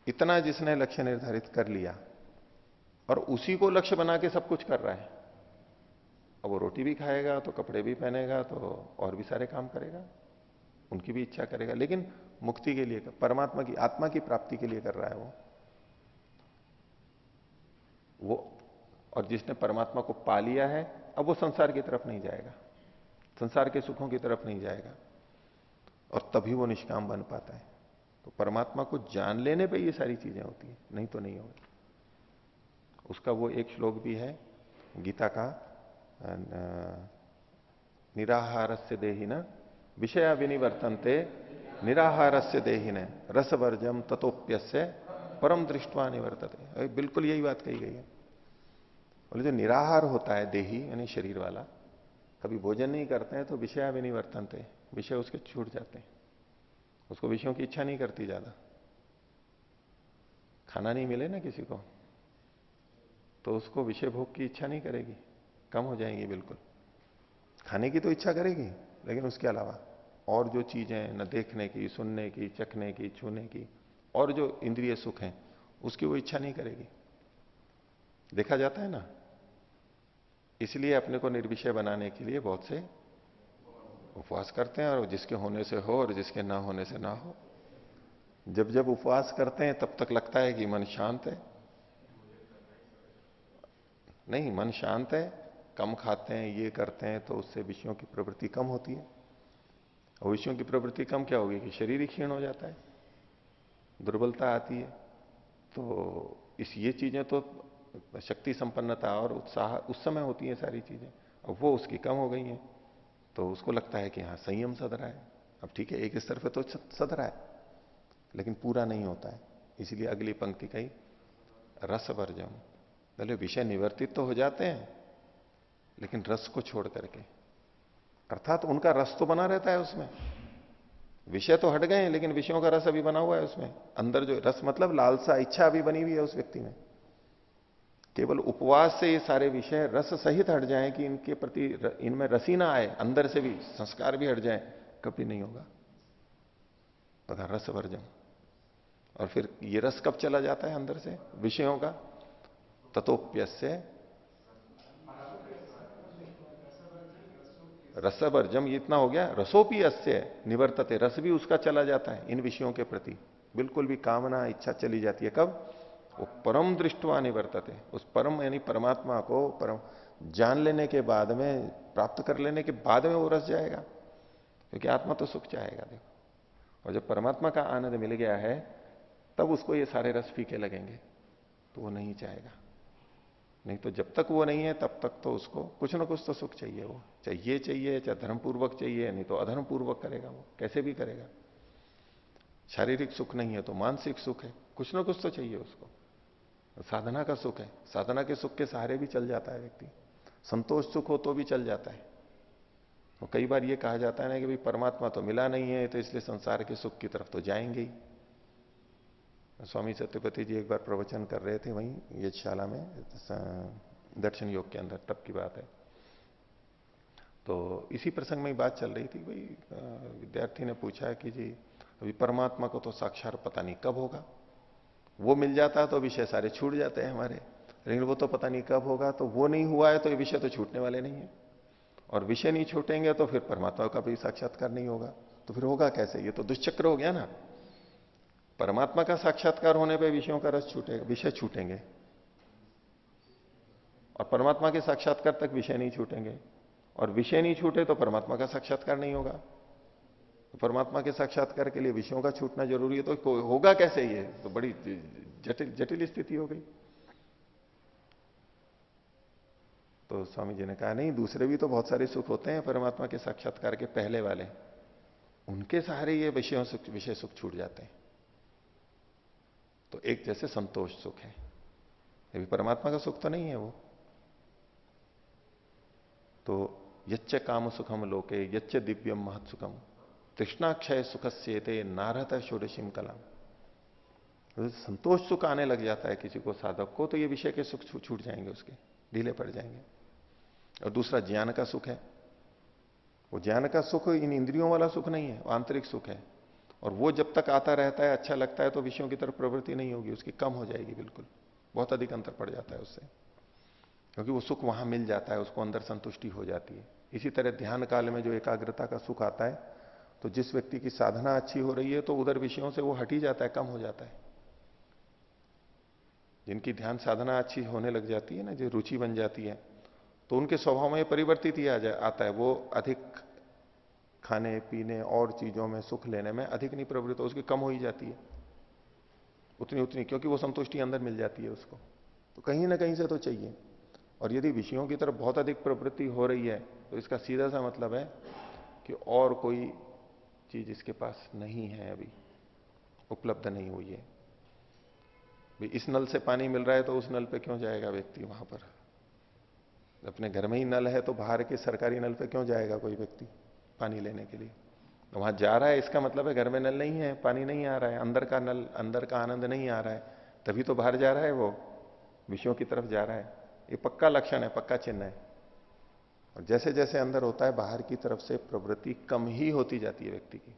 A: इतना जिसने लक्ष्य निर्धारित कर लिया और उसी को लक्ष्य बना के सब कुछ कर रहा है। अब वो रोटी भी खाएगा तो कपड़े भी पहनेगा तो और भी सारे काम करेगा, उनकी भी इच्छा करेगा, लेकिन मुक्ति के लिए, परमात्मा की, आत्मा की प्राप्ति के लिए कर रहा है वो। और जिसने परमात्मा को पा लिया है, अब वो संसार की तरफ नहीं जाएगा, संसार के सुखों की तरफ नहीं जाएगा, और तभी वो निष्काम बन पाता है। तो परमात्मा को जान लेने पे ये सारी चीजें होती है, नहीं तो नहीं होगी। उसका वो एक श्लोक भी है गीता का, निराहारस्य देहिन विषया विनिवर्तन्ते निराहारस्य देहिन रसवर्जम ततोप्यस्य परम दृष्टवा निवर्तते। बिल्कुल यही बात कही गई है। बोले जो निराहार होता है देही यानी शरीर वाला, कभी भोजन नहीं करते हैं तो विषया विनिवर्तन्ते, विषय उसके छूट जाते हैं, उसको विषयों की इच्छा नहीं करती ज्यादा। खाना नहीं मिले ना किसी को तो उसको विषय भोग की इच्छा नहीं करेगी, कम हो जाएंगी बिल्कुल। खाने की तो इच्छा करेगी, लेकिन उसके अलावा और जो चीजें न देखने की, सुनने की, चखने की, छूने की, और जो इंद्रिय सुख हैं उसकी वो इच्छा नहीं करेगी। देखा जाता है ना। इसलिए अपने को निर्विषय बनाने के लिए बहुत से उपवास करते हैं, और जिसके होने से हो और जिसके ना होने से ना हो। जब जब उपवास करते हैं तब तक लगता है कि मन शांत है, नहीं, मन शांत है, कम खाते हैं, ये करते हैं, तो उससे विषयों की प्रवृत्ति कम होती है। और विषयों की प्रवृत्ति कम क्या होगी कि शरीर ही क्षीण हो जाता है, दुर्बलता आती है। तो ये चीजें तो शक्ति संपन्नता और उत्साह उस समय होती है सारी चीजें, अब वो उसकी कम हो गई हैं, तो उसको लगता है कि हाँ संयम सध रहा है। अब ठीक है, एक स्तर पे तो सध रहा है, लेकिन पूरा नहीं होता है। इसलिए अगली पंक्ति कही रसवर्जम, पहले विषय निवर्तित तो हो जाते हैं लेकिन रस को छोड़ करके, अर्थात उनका रस तो बना रहता है उसमें। विषय तो हट गए हैं लेकिन विषयों का रस अभी बना हुआ है उसमें। अंदर जो रस मतलब लालसा, इच्छा अभी बनी हुई है उस व्यक्ति में। केवल उपवास से ये सारे विषय रस सहित हट जाएं कि इनके प्रति इनमें रसी ना आए, अंदर से भी संस्कार भी हट जाए, कभी नहीं होगा। तो रस वर्जम। और फिर ये रस कब चला जाता है अंदर से विषयों का? ततोप्यस्य रसवर्जम, ये इतना हो गया। रसोपी अस्य निवर्तते, रस भी उसका चला जाता है इन विषयों के प्रति, बिल्कुल भी कामना इच्छा चली जाती है। कब? वो परम दृष्टवा निवर्तते, उस परम यानी परमात्मा को परम जान लेने के बाद में, प्राप्त कर लेने के बाद में वो रस जाएगा, क्योंकि आत्मा तो सुख चाहेगा। देखो, और जब परमात्मा का आनंद मिल गया है तब उसको ये सारे रस फीके लगेंगे, तो वो नहीं चाहेगा। नहीं तो जब तक वो नहीं है तब तक तो उसको कुछ ना कुछ तो सुख चाहिए, वो चाहिए चाहे धर्मपूर्वक चाहिए, नहीं तो अधर्म पूर्वक करेगा, वो कैसे भी करेगा। शारीरिक सुख नहीं है तो मानसिक सुख है, कुछ ना कुछ तो चाहिए उसको। साधना का सुख है, साधना के सुख के सहारे भी चल जाता है व्यक्ति। संतोष सुख हो तो भी चल जाता है। तो कई बार ये कहा जाता है ना कि भाई परमात्मा तो मिला नहीं है, तो इसलिए संसार के सुख की तरफ तो जाएंगे ही। स्वामी सत्यपति जी एक बार प्रवचन कर रहे थे वहीं ये शाला में, दर्शन योग के अंदर, तब की बात है। तो इसी प्रसंग में बात चल रही थी। भाई विद्यार्थी ने पूछा कि जी अभी परमात्मा को तो साक्षात पता नहीं कब होगा, वो मिल जाता है तो विषय सारे छूट जाते हैं हमारे, लेकिन वो तो पता नहीं कब होगा। तो वो नहीं हुआ है तो ये विषय तो छूटने वाले नहीं है, और विषय नहीं छूटेंगे तो फिर परमात्मा का भी साक्षात्कार नहीं होगा। तो फिर होगा कैसे? ये तो दुष्चक्र हो गया ना। परमात्मा का साक्षात्कार होने पे विषयों का रस छूटेगा, विषय छूटेंगे, और परमात्मा के साक्षात्कार तक विषय नहीं छूटेंगे, और विषय नहीं छूटे तो परमात्मा का साक्षात्कार नहीं होगा। तो परमात्मा के साक्षात्कार के लिए विषयों का छूटना जरूरी है, तो होगा कैसे? ये तो बड़ी जटिल स्थिति हो गई। तो स्वामी जी ने कहा नहीं, दूसरे भी तो बहुत सारे सुख होते हैं परमात्मा के साक्षात्कार के पहले वाले, उनके सहारे ये विषय सुख छूट जाते हैं। तो एक जैसे संतोष सुख है, ये भी परमात्मा का सुख तो नहीं है वो। तो यच्च काम सुखम लोके यच्च दिव्यम महत सुखम तृष्णाक्षय सुखस्येते नारहत षोडशीम कलाम। तो संतोष सुख आने लग जाता है किसी को, साधक को, तो ये विषय के सुख छूट जाएंगे, उसके ढीले पड़ जाएंगे। और दूसरा ज्ञान का सुख है, वो ज्ञान का सुख इन इंद्रियों वाला सुख नहीं है, वो आंतरिक सुख है। और वो जब तक आता रहता है, अच्छा लगता है, तो विषयों की तरफ प्रवृत्ति नहीं होगी, उसकी कम हो जाएगी बिल्कुल, बहुत अधिक अंतर पड़ जाता है उससे, क्योंकि वो सुख वहां मिल जाता है, उसको अंदर संतुष्टि हो जाती है। इसी तरह ध्यान काल में जो एकाग्रता का सुख आता है, तो जिस व्यक्ति की साधना अच्छी हो रही है तो उधर विषयों से वो हट ही जाता है, कम हो जाता है। जिनकी ध्यान साधना अच्छी होने लग जाती है ना, जो रुचि बन जाती है, तो उनके स्वभाव में परिवर्तित ही आता है। वो अधिक खाने पीने और चीजों में सुख लेने में अधिक नहीं प्रवृत्त, उसकी कम हो ही जाती है उतनी उतनी, क्योंकि वो संतुष्टि अंदर मिल जाती है उसको। तो कहीं ना कहीं से तो चाहिए। और यदि विषयों की तरफ बहुत अधिक प्रवृत्ति हो रही है, तो इसका सीधा सा मतलब है कि और कोई चीज इसके पास नहीं है, अभी उपलब्ध नहीं हुई है। भाई इस नल से पानी मिल रहा है, तो उस नल पे क्यों जाएगा व्यक्ति वहां पर? अपने घर में ही नल है, तो बाहर के सरकारी नल पे क्यों जाएगा कोई व्यक्ति पानी लेने के लिए? तो वहां जा रहा है, इसका मतलब है घर में नल नहीं है, पानी नहीं आ रहा है, अंदर का नल, अंदर का आनंद नहीं आ रहा है, तभी तो बाहर जा रहा है, वो विषयों की तरफ जा रहा है। ये पक्का लक्षण है, पक्का चिन्ह है। और जैसे जैसे अंदर होता है, बाहर की तरफ से प्रवृत्ति कम ही होती जाती है व्यक्ति की।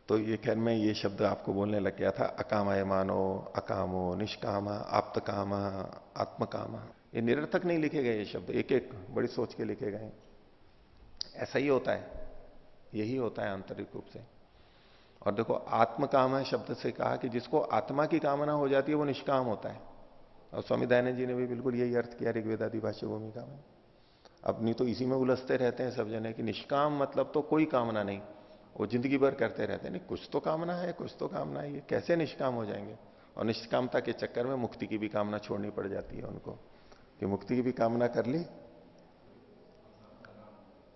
A: तो ये खैर मैं ये शब्द आपको बोलने लग गया था, अकामय मानो, अकामो, निष्कामा, आप्तकामा, आत्मकामा। ये निरर्थक नहीं लिखे गए ये शब्द, एक एक बड़ी सोच के लिखे गए। ऐसा ही होता है, यही होता है आंतरिक रूप से। और देखो, आत्मकाम शब्द से कहा कि जिसको आत्मा की कामना हो जाती है वो निष्काम होता है। और स्वामी दयानंद जी ने भी बिल्कुल यही अर्थ किया ऋग्वेदादि भाष्य भूमिका में। अपनी तो इसी में उलझते रहते हैं सब जने कि निष्काम मतलब तो कोई कामना नहीं, वो जिंदगी भर करते रहते हैं, नहीं कुछ तो कामना है, कुछ तो कामना है, ये कैसे निष्काम हो जाएंगे? और निष्कामता के चक्कर में मुक्ति की भी कामना छोड़नी पड़ जाती है उनको, कि मुक्ति की भी कामना कर ली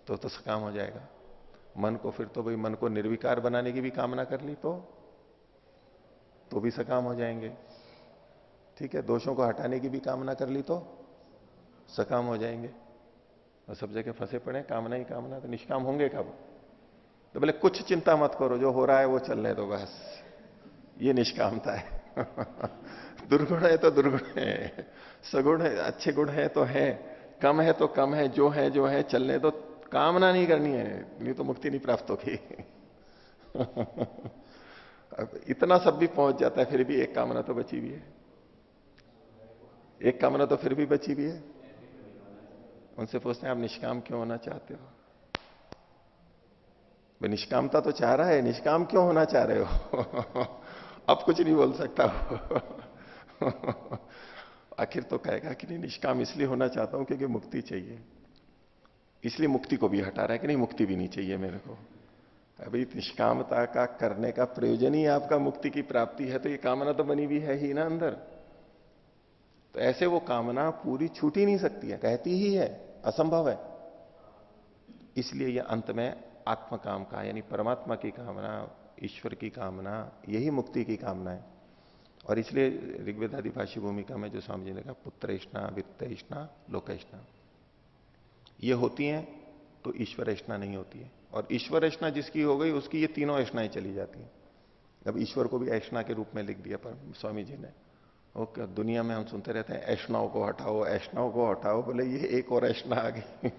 A: तो सकाम हो जाएगा। मन को फिर तो भाई मन को निर्विकार बनाने की भी कामना कर ली तो भी सकाम हो जाएंगे। ठीक है, दोषों को हटाने की भी कामना कर ली तो सकाम हो जाएंगे। और सब जगह फंसे पड़े कामना ही कामना, तो निष्काम होंगे कब? तो बोले कुछ चिंता मत करो, जो हो रहा है वो चल रहे दो बस, ये निष्कामता है। दुर्गुण है तो दुर्गुण है, सगुण है, अच्छे गुण है तो है, कम है तो कम है, जो है चलने दो, कामना नहीं करनी है, नहीं तो मुक्ति नहीं प्राप्त होगी। अब इतना सब भी पहुंच जाता है, फिर भी एक कामना तो बची भी है, एक कामना तो फिर भी बची भी है। उनसे पूछते हैं आप निष्काम क्यों होना चाहते हो? भाई निष्कामता तो चाह रहा है, निष्काम क्यों होना चाह रहे हो? अब कुछ नहीं बोल सकता। आखिर तो कहेगा कि नहीं, निष्काम इसलिए होना चाहता हूं क्योंकि मुक्ति चाहिए, इसलिए मुक्ति को भी हटा रहा है कि नहीं मुक्ति भी नहीं चाहिए मेरे को। अभी निष्कामता का करने का प्रयोजन ही आपका मुक्ति की प्राप्ति है, तो ये कामना तो बनी हुई है ही ना अंदर। तो ऐसे वो कामना पूरी छूट ही नहीं सकती है, कहती ही है, असंभव है। इसलिए ये अंत में आत्मकाम का, यानी परमात्मा की कामना, ईश्वर की कामना, यही मुक्ति की कामना है। और इसलिए ऋग्वेदादि भाष्य भूमिका में जो स्वामी जी ने कहा पुत्रेष्णा, वित्तेष्णा, लोकेष्णा, ये होती हैं तो ईश्वर ऐष्णा नहीं होती है। और ईश्वर ऐष्णा जिसकी हो गई उसकी ये तीनों ऐष्णाएं चली जाती हैं। अब ईश्वर को भी ऐष्णा के रूप में लिख दिया पर स्वामी जी ने। ओके, दुनिया में हम सुनते रहते हैं ऐष्णाओं को हटाओ, ऐष्णाओं को हटाओ, बोले ये एक और ऐष्णा आ गई।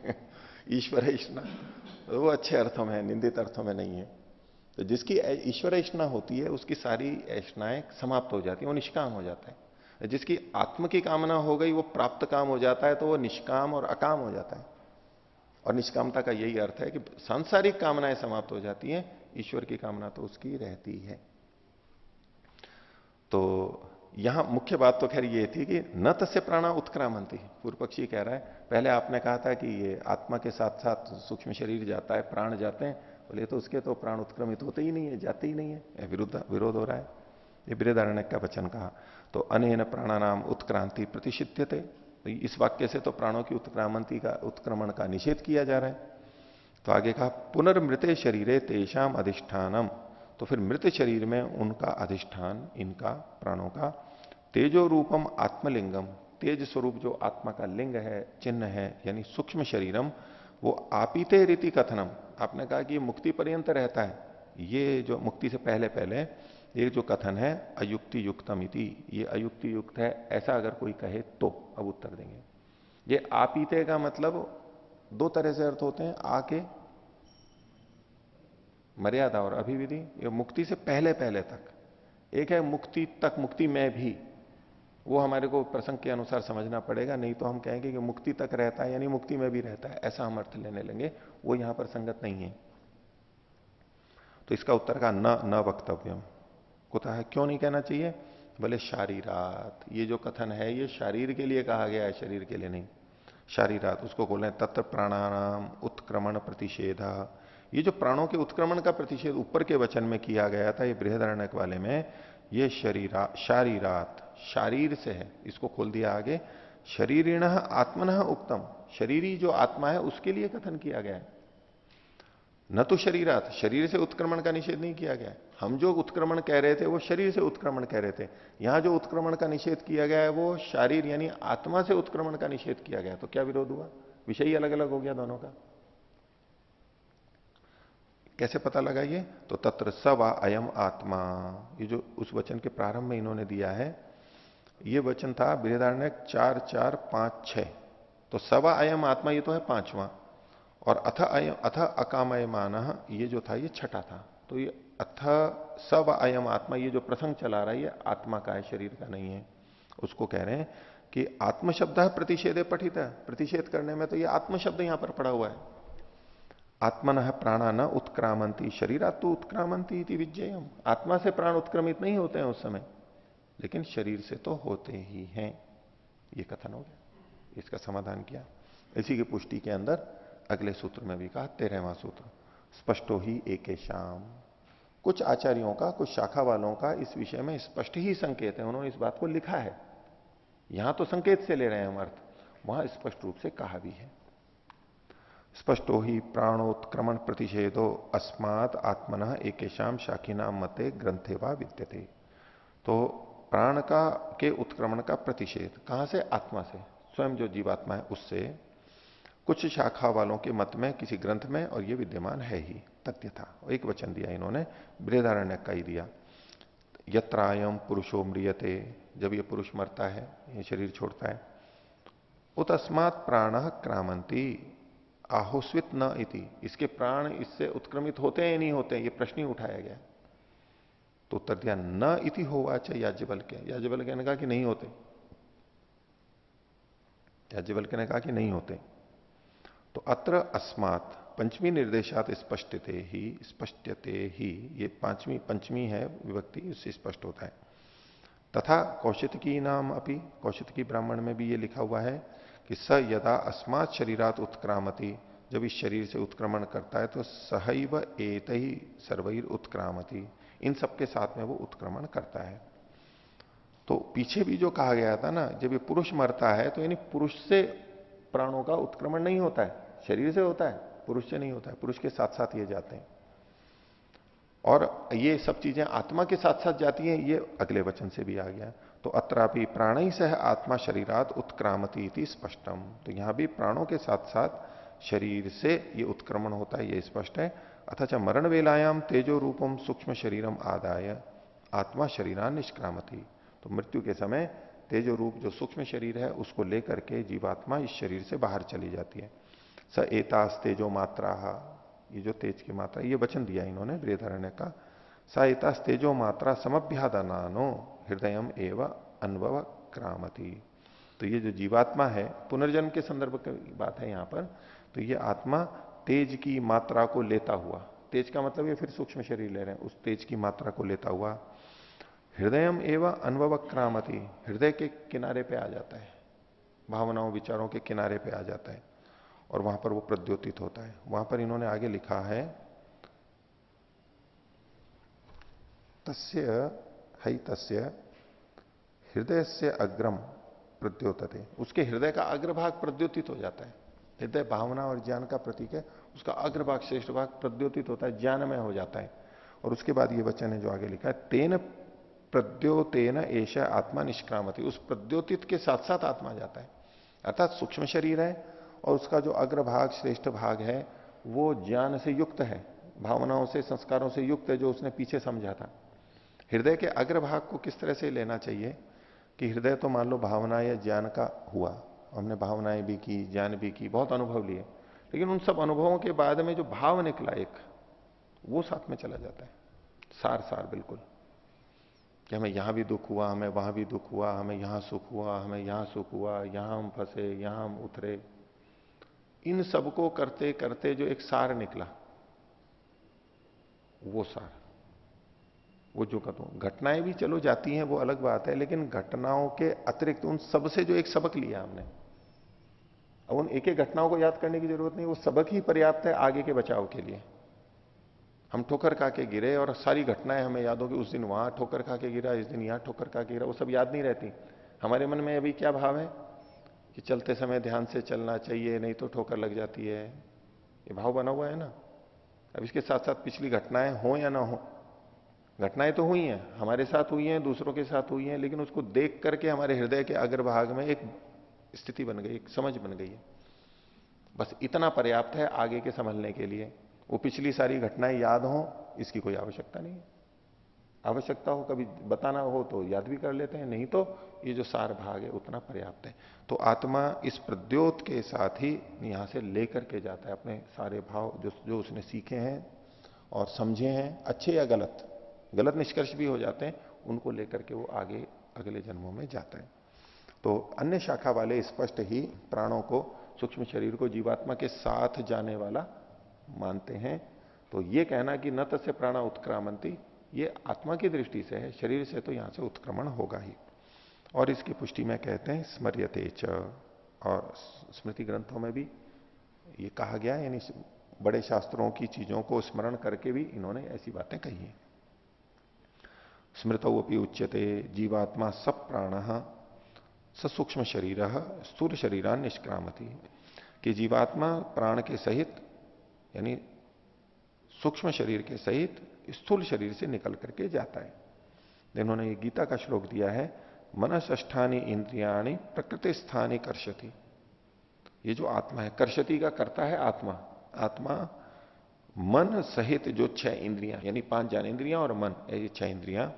A: ईश्वर ऐष्णा, तो वो अच्छे अर्थों में है, निंदित अर्थों में नहीं है। तो जिसकी ईश्वर ऐष्णा होती है उसकी सारी ऐष्णाएं समाप्त हो जाती है, वो निष्काम हो जाता है। जिसकी आत्म की कामना हो गई, वो प्राप्त काम हो जाता है, तो वो निष्काम और अकाम हो जाता है। और निष्कामता का यही अर्थ है कि सांसारिक कामनाएं समाप्त हो जाती हैं, ईश्वर की कामना तो उसकी रहती है। तो यहां मुख्य बात तो खैर ये थी कि न तस्य प्राणा उत्क्रामंती। पूर्व पक्षी कह रहा है, पहले आपने कहा था कि ये आत्मा के साथ साथ सूक्ष्म शरीर जाता है, प्राण जाते हैं, बोले तो उसके तो प्राण उत्क्रमित होते ही नहीं है, जाते ही नहीं है, विरोध हो रहा है। ये बृहदारण्यक का वचन कहा। तो अनेन प्राणानाम उत्क्रांति प्रतिषिध्यते, तो इस वाक्य से तो प्राणों की उत्क्रामंती का, उत्क्रमण का निषेध किया जा रहा है। तो आगे कहा पुनर्मृते शरीरे तेषाम अधिष्ठानम, तो फिर मृत शरीर में उनका अधिष्ठान, इनका प्राणों का, तेजो रूपम आत्मलिंगम, तेज स्वरूप जो आत्मा का लिंग है, चिन्ह है, यानी सूक्ष्म शरीरम, वो आपीते रीति कथनम। आपने कहा कि ये मुक्ति पर्यंत रहता है, ये जो मुक्ति से पहले पहले ये जो कथन है अयुक्ति युक्तम इति, ये अयुक्ति युक्त है, ऐसा अगर कोई कहे तो अब उत्तर देंगे। ये आपीते का मतलब दो तरह से अर्थ होते हैं, आके मर्यादा और अभिविधि, ये मुक्ति से पहले पहले तक। एक है मुक्ति तक, मुक्ति में भी, वो हमारे को प्रसंग के अनुसार समझना पड़ेगा, नहीं तो हम कहेंगे कि मुक्ति तक रहता है यानी मुक्ति में भी रहता है, ऐसा हम अर्थ लेने लेंगे, वो यहां पर संगत नहीं है। तो इसका उत्तर का न वक्तव्यम। कुतः है, क्यों नहीं कहना चाहिए? बोले शारीरात, ये जो कथन है ये शारीर के लिए कहा गया है, शरीर के लिए नहीं। शारीरात उसको बोले तत्र प्राणानाम उत्क्रमण प्रतिषेध। ये जो प्राणों के उत्क्रमण का प्रतिषेध ऊपर के वचन में किया गया था, ये बृहदारण्यक वाले में, ये शारीरात शारीर से है, इसको खोल दिया आगे, शरीरिण आत्मनः उक्तम, शरीरी जो आत्मा है उसके लिए कथन किया गया है, न तो शरीरात, शरीर से उत्क्रमण का निषेध नहीं किया गया है। हम जो उत्क्रमण कह रहे थे वो शरीर से उत्क्रमण कह रहे थे, यहां जो उत्क्रमण का निषेध किया गया है वो शारीर यानी आत्मा से उत्क्रमण का निषेध किया गया। तो क्या विरोध हुआ? विषय ही अलग अलग हो गया दोनों का। कैसे पता लगा ये? तो तत्र स वा अयम आत्मा, ये जो उस वचन के प्रारंभ में इन्होंने दिया है, ये वचन था बृहदारण्यक 4, 4, 5, 6। तो सवा अयम आत्मा ये तो है पांचवा, और अथ अकामयमान ये जो था ये छठा था। तो ये अथ सब अयम आत्मा, ये जो प्रसंग चला रहा है ये आत्मा का है, शरीर का नहीं है। उसको कह रहे हैं कि आत्म शब्द है प्रतिषेधे पठित है, प्रतिषेध करने में तो ये आत्म शब्द यहां पर पड़ा हुआ है। आत्मन प्राणा न उत्क्रामंती शरीरात तो उत्क्रामंती इति विज्ञेयम, आत्मा से प्राण उत्क्रमित नहीं होते हैं उस समय, लेकिन शरीर से तो होते ही हैं। ये कथन हो गया, इसका समाधान किया। इसी की पुष्टि के अंदर अगले सूत्र में भी कहा, 13वां सूत्र, स्पष्टो ही एकेशाम। कुछ आचार्यों का, कुछ शाखा वालों का इस विषय में स्पष्ट ही संकेत है, उन्होंने इस बात को लिखा है। यहां तो संकेत से ले रहे हैं हम अर्थ, वहां स्पष्ट रूप से कहा भी है। स्पष्टो ही प्राणोत्क्रमण प्रतिषेधो अस्मात् आत्मनः एकेशाम शाखिनाम मते ग्रंथे वा विद्यते। तो प्राण का के उत्क्रमण का प्रतिषेध कहां से? आत्मा से, स्वयं जो जीवात्मा है उससे, कुछ शाखा वालों के मत में किसी ग्रंथ में, और ये विद्यमान है ही तथ्य था। एक वचन दिया इन्होंने, बृहदारण्यक का ही दिया, यत्रायम पुरुषो म्रियते, जब ये पुरुष मरता है, ये शरीर छोड़ता है, उतस्मात् प्राणः क्रामंती आहोस्वित न इति, इसके प्राण इससे उत्क्रमित होते हैं नहीं होते हैं, ये प्रश्न ही उठाया गया। तो उत्तर दिया न इति होवाच याज्ञवल्क्य, याज्ञवल्क्य ने कहा कि नहीं होते, याज्ञवल्क्य ने कहा कि नहीं होते। तो अत्र अस्मात् पंचमी निर्देशात स्पष्टते ही, ये पंचमी है विभक्ति, इससे स्पष्ट होता है। तथा कौशितकी नाम अपि, कौशितकी ब्राह्मण में भी ये लिखा हुआ है कि स यदा अस्मात् शरीरात उत्क्रामति, जब इस शरीर से उत्क्रमण करता है तो सहैव एतहि सर्वैर उत्क्रामति, इन सबके साथ में वो उत्क्रमण करता है। तो पीछे भी जो कहा गया था ना, जब ये पुरुष मरता है तो यानी पुरुष से प्राणों का उत्क्रमण नहीं होता है, शरीर से होता है, पुरुष से नहीं होता है, पुरुष के साथ साथ ये जाते हैं। और ये सब चीजें आत्मा के साथ साथ जाती हैं, ये अगले वचन से भी आ गया। तो अत्रापि प्राण ही सह आत्मा शरीरात उत्क्रामती इति स्पष्टम, तो यहां भी प्राणों के साथ साथ शरीर से ये उत्क्रमण होता है, ये स्पष्ट है। अथच मरण वेलायाम तेजो रूपम सूक्ष्म शरीरम आदाय आत्मा शरीरान निष्क्रामती, तो मृत्यु के समय तेजो रूप जो सूक्ष्म शरीर है उसको लेकर के जीवात्मा इस शरीर से बाहर चली जाती है। स एतास तेजो मात्रा, ये जो तेज की मात्रा, ये वचन दिया इन्होंने बृहदारण्यक का, सा एतास तेजो मात्रा समभ्यादनानो हृदयम एव अनुभव क्रामती। तो ये जो जीवात्मा है, पुनर्जन्म के संदर्भ की बात है यहां पर, तो ये आत्मा तेज की मात्रा को लेता हुआ, तेज का मतलब ये फिर सूक्ष्म शरीर ले रहे हैं, उस तेज की मात्रा को लेता हुआ हृदयम एवं अनुभव क्रामती, हृदय के किनारे पे आ जाता है, भावनाओं विचारों के किनारे पे आ जाता है, और वहां पर वो प्रद्योतित होता है। वहां पर इन्होंने आगे लिखा है, तस्य हृदय से अग्रम प्रद्योतते, उसके हृदय का अग्रभाग प्रद्योतित हो जाता है। हृदय भावना और ज्ञान का प्रतीक है, उसका अग्रभाग श्रेष्ठ भाग प्रद्योतित होता है, ज्ञानमय हो जाता है। और उसके बाद ये वचन है जो आगे लिखा है, तेन प्रद्योतेन एष आत्मा निष्क्रामति, उस प्रद्योतित के साथ साथ आत्मा जाता है। अर्थात सूक्ष्म शरीर है और उसका जो अग्रभाग श्रेष्ठ भाग है वो ज्ञान से युक्त है, भावनाओं से संस्कारों से युक्त है, जो उसने पीछे समझा था। हृदय के अग्रभाग को किस तरह से लेना चाहिए कि हृदय तो मान लो भावना या ज्ञान का हुआ, हमने भावनाएं भी की, ज्ञान भी की, बहुत अनुभव लिए, लेकिन उन सब अनुभवों के बाद में जो भाव निकला एक, वो साथ में चला जाता है, सार सार बिल्कुल, कि हमें यहां भी दुख हुआ, हमें वहां भी दुख हुआ, हमें यहां सुख हुआ, हमें यहां सुख हुआ, यहां हम फंसे, यहां हम उतरे। इन सबको करते करते जो एक सार निकला, वो सार, वो जो कहता हूं, घटनाएं भी चलो जाती हैं वो अलग बात है, लेकिन घटनाओं के अतिरिक्त उन सबसे जो एक सबक लिया हमने, अब उन एक एक घटनाओं को याद करने की जरूरत नहीं, वो सबक ही पर्याप्त है आगे के बचाव के लिए। हम ठोकर खा के गिरे और सारी घटनाएं हमें याद हो कि उस दिन वहां ठोकर खा के गिरा, इस दिन यहां ठोकर खा के गिरा, वो सब याद नहीं रहती। हमारे मन में अभी क्या भाव है कि चलते समय ध्यान से चलना चाहिए, नहीं तो ठोकर लग जाती है, ये भाव बना हुआ है ना। अब इसके साथ साथ पिछली घटनाएं हो या ना हो, घटनाएं तो हुई हैं, हमारे साथ हुई हैं, दूसरों के साथ हुई हैं, लेकिन उसको देख करके हमारे हृदय के अग्रभाग में एक स्थिति बन गई, एक समझ बन गई है। बस इतना पर्याप्त है आगे के संभलने के लिए। वो पिछली सारी घटनाएं याद हो, इसकी कोई आवश्यकता नहीं है। आवश्यकता हो कभी बताना हो तो याद भी कर लेते हैं, नहीं तो ये जो सार भाग है उतना पर्याप्त है। तो आत्मा इस प्रद्योत के साथ ही यहां से लेकर के जाता है अपने सारे भाव जो उसने सीखे हैं और समझे हैं, अच्छे या गलत, गलत निष्कर्ष भी हो जाते हैं, उनको लेकर के वो आगे अगले जन्मों में जाता है। तो अन्य शाखा वाले स्पष्ट ही प्राणों को, सूक्ष्म शरीर को जीवात्मा के साथ जाने वाला मानते हैं। तो ये कहना कि न तस्य प्राणा उत्क्रामंती, ये आत्मा की दृष्टि से है, शरीर से तो यहां से उत्क्रमण होगा ही। और इसकी पुष्टि में कहते हैं स्मर्यते च, और स्मृति ग्रंथों में भी ये कहा गया, यानी बड़े शास्त्रों की चीजों को स्मरण करके भी इन्होंने ऐसी बातें कही हैं। स्मृतौ अपि उच्यते जीवात्मा सब प्राण सूक्ष्म शरीर स्थूल शरीरान निष्क्रामति, कि जीवात्मा प्राण के सहित यानी सूक्ष्म शरीर के सहित स्थूल शरीर से निकल करके जाता है। इन्होंने ये गीता का श्लोक दिया है, मनष्ठानी इंद्रियाणी प्रकृति स्थानी कर्षति। ये जो आत्मा है, कर्षति का करता है आत्मा, आत्मा मन सहित जो 6 इंद्रियां यानी 5 ज्ञानेंद्रियां और मन, ये 6 इंद्रियां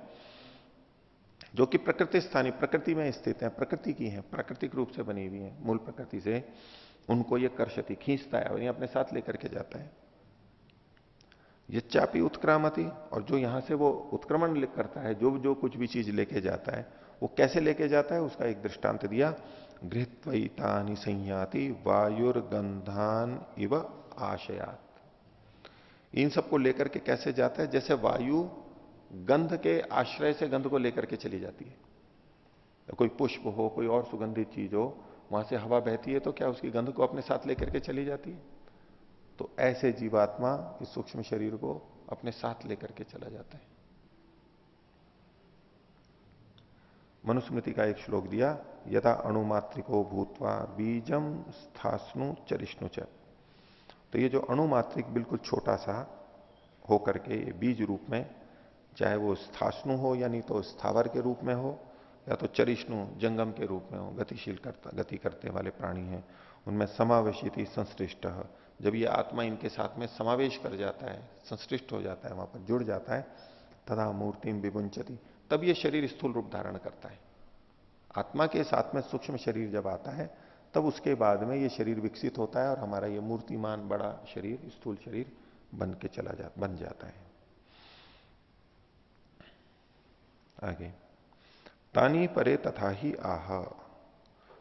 A: जो कि प्रकृति स्थानी, प्रकृति में स्थित है, प्रकृति की है, प्राकृतिक रूप से बनी हुई है, मूल प्रकृति से, उनको ये कर्षति खींचता है और ये अपने साथ लेकर के जाता है। यच्चापि उत्क्रामति, और जो यहां से वो उत्क्रमण करता है, जो जो कुछ भी चीज लेके जाता है, वो कैसे लेके जाता है, उसका एक दृष्टांत दिया, गृहत्वैतानि संयाति वायुर्गंधान इव आशयात। इन सबको लेकर के कैसे जाता है, जैसे वायु गंध के आश्रय से गंध को लेकर के चली जाती है। कोई पुष्प हो, कोई और सुगंधित चीज हो, वहां से हवा बहती है तो क्या उसकी गंध को अपने साथ लेकर के चली जाती है। तो ऐसे जीवात्मा इस सूक्ष्म शरीर को अपने साथ लेकर के चला जाता है। मनुस्मृति का एक श्लोक दिया, यदा अणुमात्रिको भूत्वा बीजम स्थास्नु चरिष्णु च। तो ये जो अणुमात्रिक बिल्कुल छोटा सा होकर के बीज रूप में, चाहे वो स्थास्नु हो यानी तो स्थावर के रूप में हो, या तो चरिष्णु जंगम के रूप में हो, गतिशील गति करते वाले प्राणी हैं, उनमें समावेशिति संश्लिष्ट, जब ये आत्मा इनके साथ में समावेश कर जाता है, संश्लिष्ट हो जाता है, वहां पर जुड़ जाता है, तथा मूर्तिम विभुंचति, तब ये शरीर स्थूल रूप धारण करता है। आत्मा के साथ में सूक्ष्म शरीर जब आता है, तब उसके बाद में ये शरीर विकसित होता है और हमारा ये मूर्तिमान बड़ा शरीर, स्थूल शरीर बन जाता है। आगे तानी परे तथा ही आह,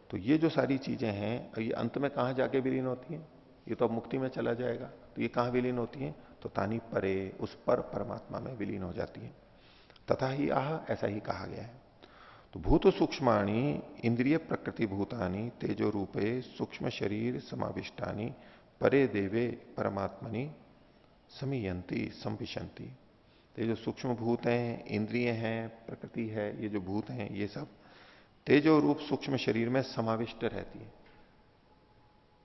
A: तो ये जो सारी चीजें हैं, ये अंत में कहां जाके विलीन होती हैं, ये तो अब मुक्ति में चला जाएगा, तो ये कहां विलीन होती हैं, तो तानी परे, उस पर परमात्मा में विलीन हो जाती है। तथा ही आह, ऐसा ही कहा गया है। तो भूत सूक्ष्माणी इंद्रिय प्रकृति भूतानी तेजो रूपे सूक्ष्म शरीर समाविष्टानी परे देवे परमात्मनि समीयंती संविशंति। ये जो सूक्ष्म भूत हैं, इंद्रिय हैं, प्रकृति है, ये जो भूत हैं, ये सब तेजो रूप सूक्ष्म शरीर में समाविष्ट रहती है,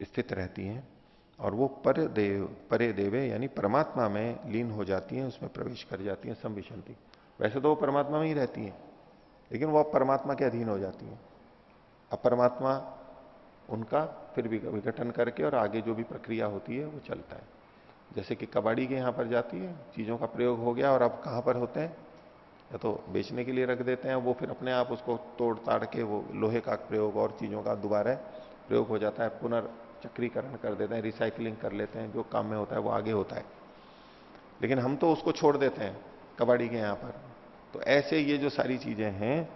A: स्थित रहती हैं, और वो परे देवे यानी परमात्मा में लीन हो जाती हैं, उसमें प्रवेश कर जाती हैं, संविशंति। वैसे तो वो परमात्मा में ही रहती हैं, लेकिन वो अब परमात्मा के अधीन हो जाती हैं। अब परमात्मा उनका फिर विघटन करके और आगे जो भी प्रक्रिया होती है वो चलता है। जैसे कि कबाड़ी के यहां पर जाती है, चीजों का प्रयोग हो गया और अब कहां पर होते हैं, या तो बेचने के लिए रख देते हैं, वो फिर अपने आप उसको तोड़ ताड़ के वो लोहे का प्रयोग और चीजों का दोबारा प्रयोग हो जाता है, चक्रीकरण कर देते हैं, रिसाइकलिंग कर लेते हैं, जो काम में होता है वो आगे होता है, लेकिन हम तो उसको छोड़ देते हैं कबाड़ी के यहां पर। तो ऐसे ये जो सारी चीजें हैं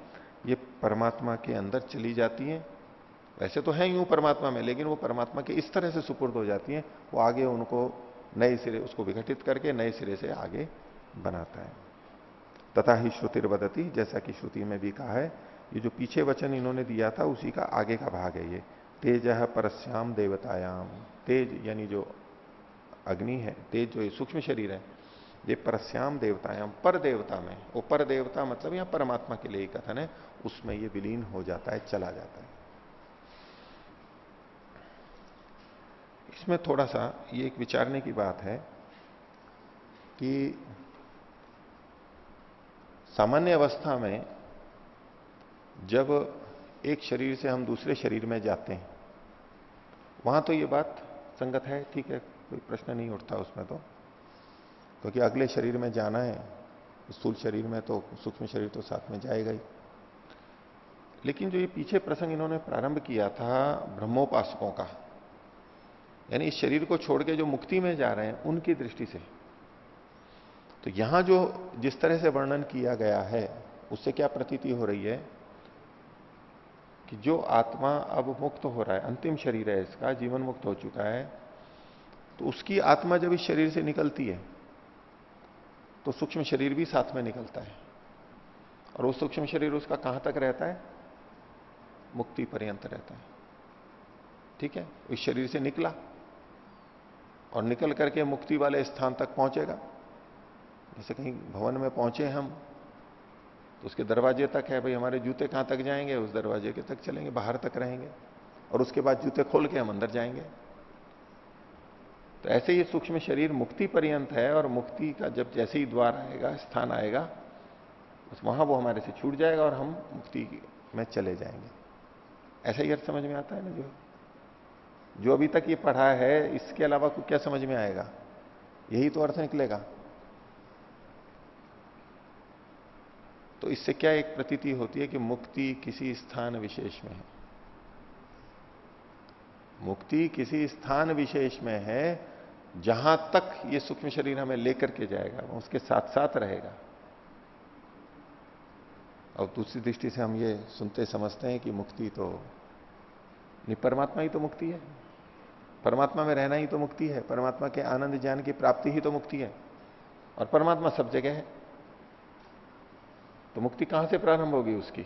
A: ये परमात्मा के अंदर चली जाती हैं, वैसे तो है यूं परमात्मा में, लेकिन वो परमात्मा के इस तरह से सुपुर्द हो जाती हैं, वो आगे उनको नए सिरे उसको विघटित करके नए सिरे से आगे बनाता है। तथा ही श्रुतिर्वदति, जैसा कि श्रुति में भी कहा है, ये जो पीछे वचन इन्होंने दिया था उसी का आगे का भाग है ये। तेज परस्याम देवतायाम, तेज यानी जो अग्नि है, तेज जो ये सूक्ष्म शरीर है, ये परस्याम देवतायाम, पर देवता में, वो पर देवता मतलब यहां परमात्मा के लिए कथन है, उसमें ये विलीन हो जाता है, चला जाता है। इसमें थोड़ा सा ये एक विचारने की बात है कि सामान्य अवस्था में जब एक शरीर से हम दूसरे शरीर में जाते हैं, वहां तो ये बात संगत है, ठीक है, कोई प्रश्न नहीं उठता उसमें तो, क्योंकि अगले शरीर में जाना है, स्थूल शरीर में तो सूक्ष्म शरीर तो साथ में जाएगा ही। लेकिन जो ये पीछे प्रसंग इन्होंने प्रारंभ किया था ब्रह्मोपासकों का, यानी इस शरीर को छोड़ के जो मुक्ति में जा रहे हैं उनकी दृष्टि से, तो यहां जो जिस तरह से वर्णन किया गया है उससे क्या प्रतीति हो रही है कि जो आत्मा अब मुक्त हो रहा है, अंतिम शरीर है इसका, जीवन मुक्त हो चुका है, तो उसकी आत्मा जब इस शरीर से निकलती है तो सूक्ष्म शरीर भी साथ में निकलता है, और वो सूक्ष्म शरीर उसका कहां तक रहता है? मुक्ति पर्यंत रहता है। ठीक है, इस शरीर से निकला और निकल करके मुक्ति वाले स्थान तक पहुंचेगा। जैसे कहीं भवन में पहुंचे हम तो उसके दरवाजे तक है, भाई हमारे जूते कहां तक जाएंगे, उस दरवाजे के तक चलेंगे, बाहर तक रहेंगे, और उसके बाद जूते खोल के हम अंदर जाएंगे। तो ऐसे ये सूक्ष्म शरीर मुक्ति पर्यंत है, और मुक्ति का जब जैसे ही द्वार आएगा, स्थान आएगा, बस वहां वो हमारे से छूट जाएगा और हम मुक्ति में चले जाएंगे। ऐसा ही अर्थ समझ में आता है ना? जो अभी तक ये पढ़ा है इसके अलावा को क्या समझ में आएगा? यही तो अर्थ निकलेगा। तो इससे क्या एक प्रतीति होती है कि मुक्ति किसी स्थान विशेष में है, मुक्ति किसी स्थान विशेष में है, जहां तक ये सूक्ष्म शरीर हमें लेकर के जाएगा वो उसके साथ साथ रहेगा। और दूसरी दृष्टि से हम ये सुनते समझते हैं कि मुक्ति तो नहीं, परमात्मा ही तो मुक्ति है, परमात्मा में रहना ही तो मुक्ति है, परमात्मा के आनंद ज्ञान की प्राप्ति ही तो मुक्ति है, और परमात्मा सब जगह है। तो मुक्ति कहां से प्रारंभ होगी उसकी?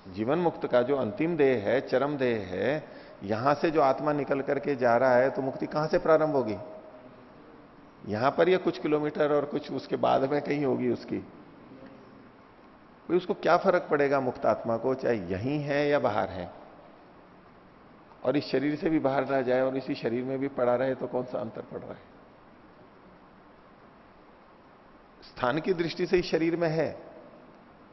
A: जीवन मुक्त का जो अंतिम देह है, चरम देह है, यहां से जो आत्मा निकल करके जा रहा है, तो मुक्ति कहां से प्रारंभ होगी? यहां पर या कुछ किलोमीटर और कुछ उसके बाद में कहीं होगी उसकी? भाई उसको क्या फर्क पड़ेगा मुक्त आत्मा को, चाहे यहीं है या बाहर है, और इस शरीर से भी बाहर रह जाए और इसी शरीर में भी पड़ा रहे, तो कौन सा अंतर पड़ रहा है? स्थान की दृष्टि से इस शरीर में है,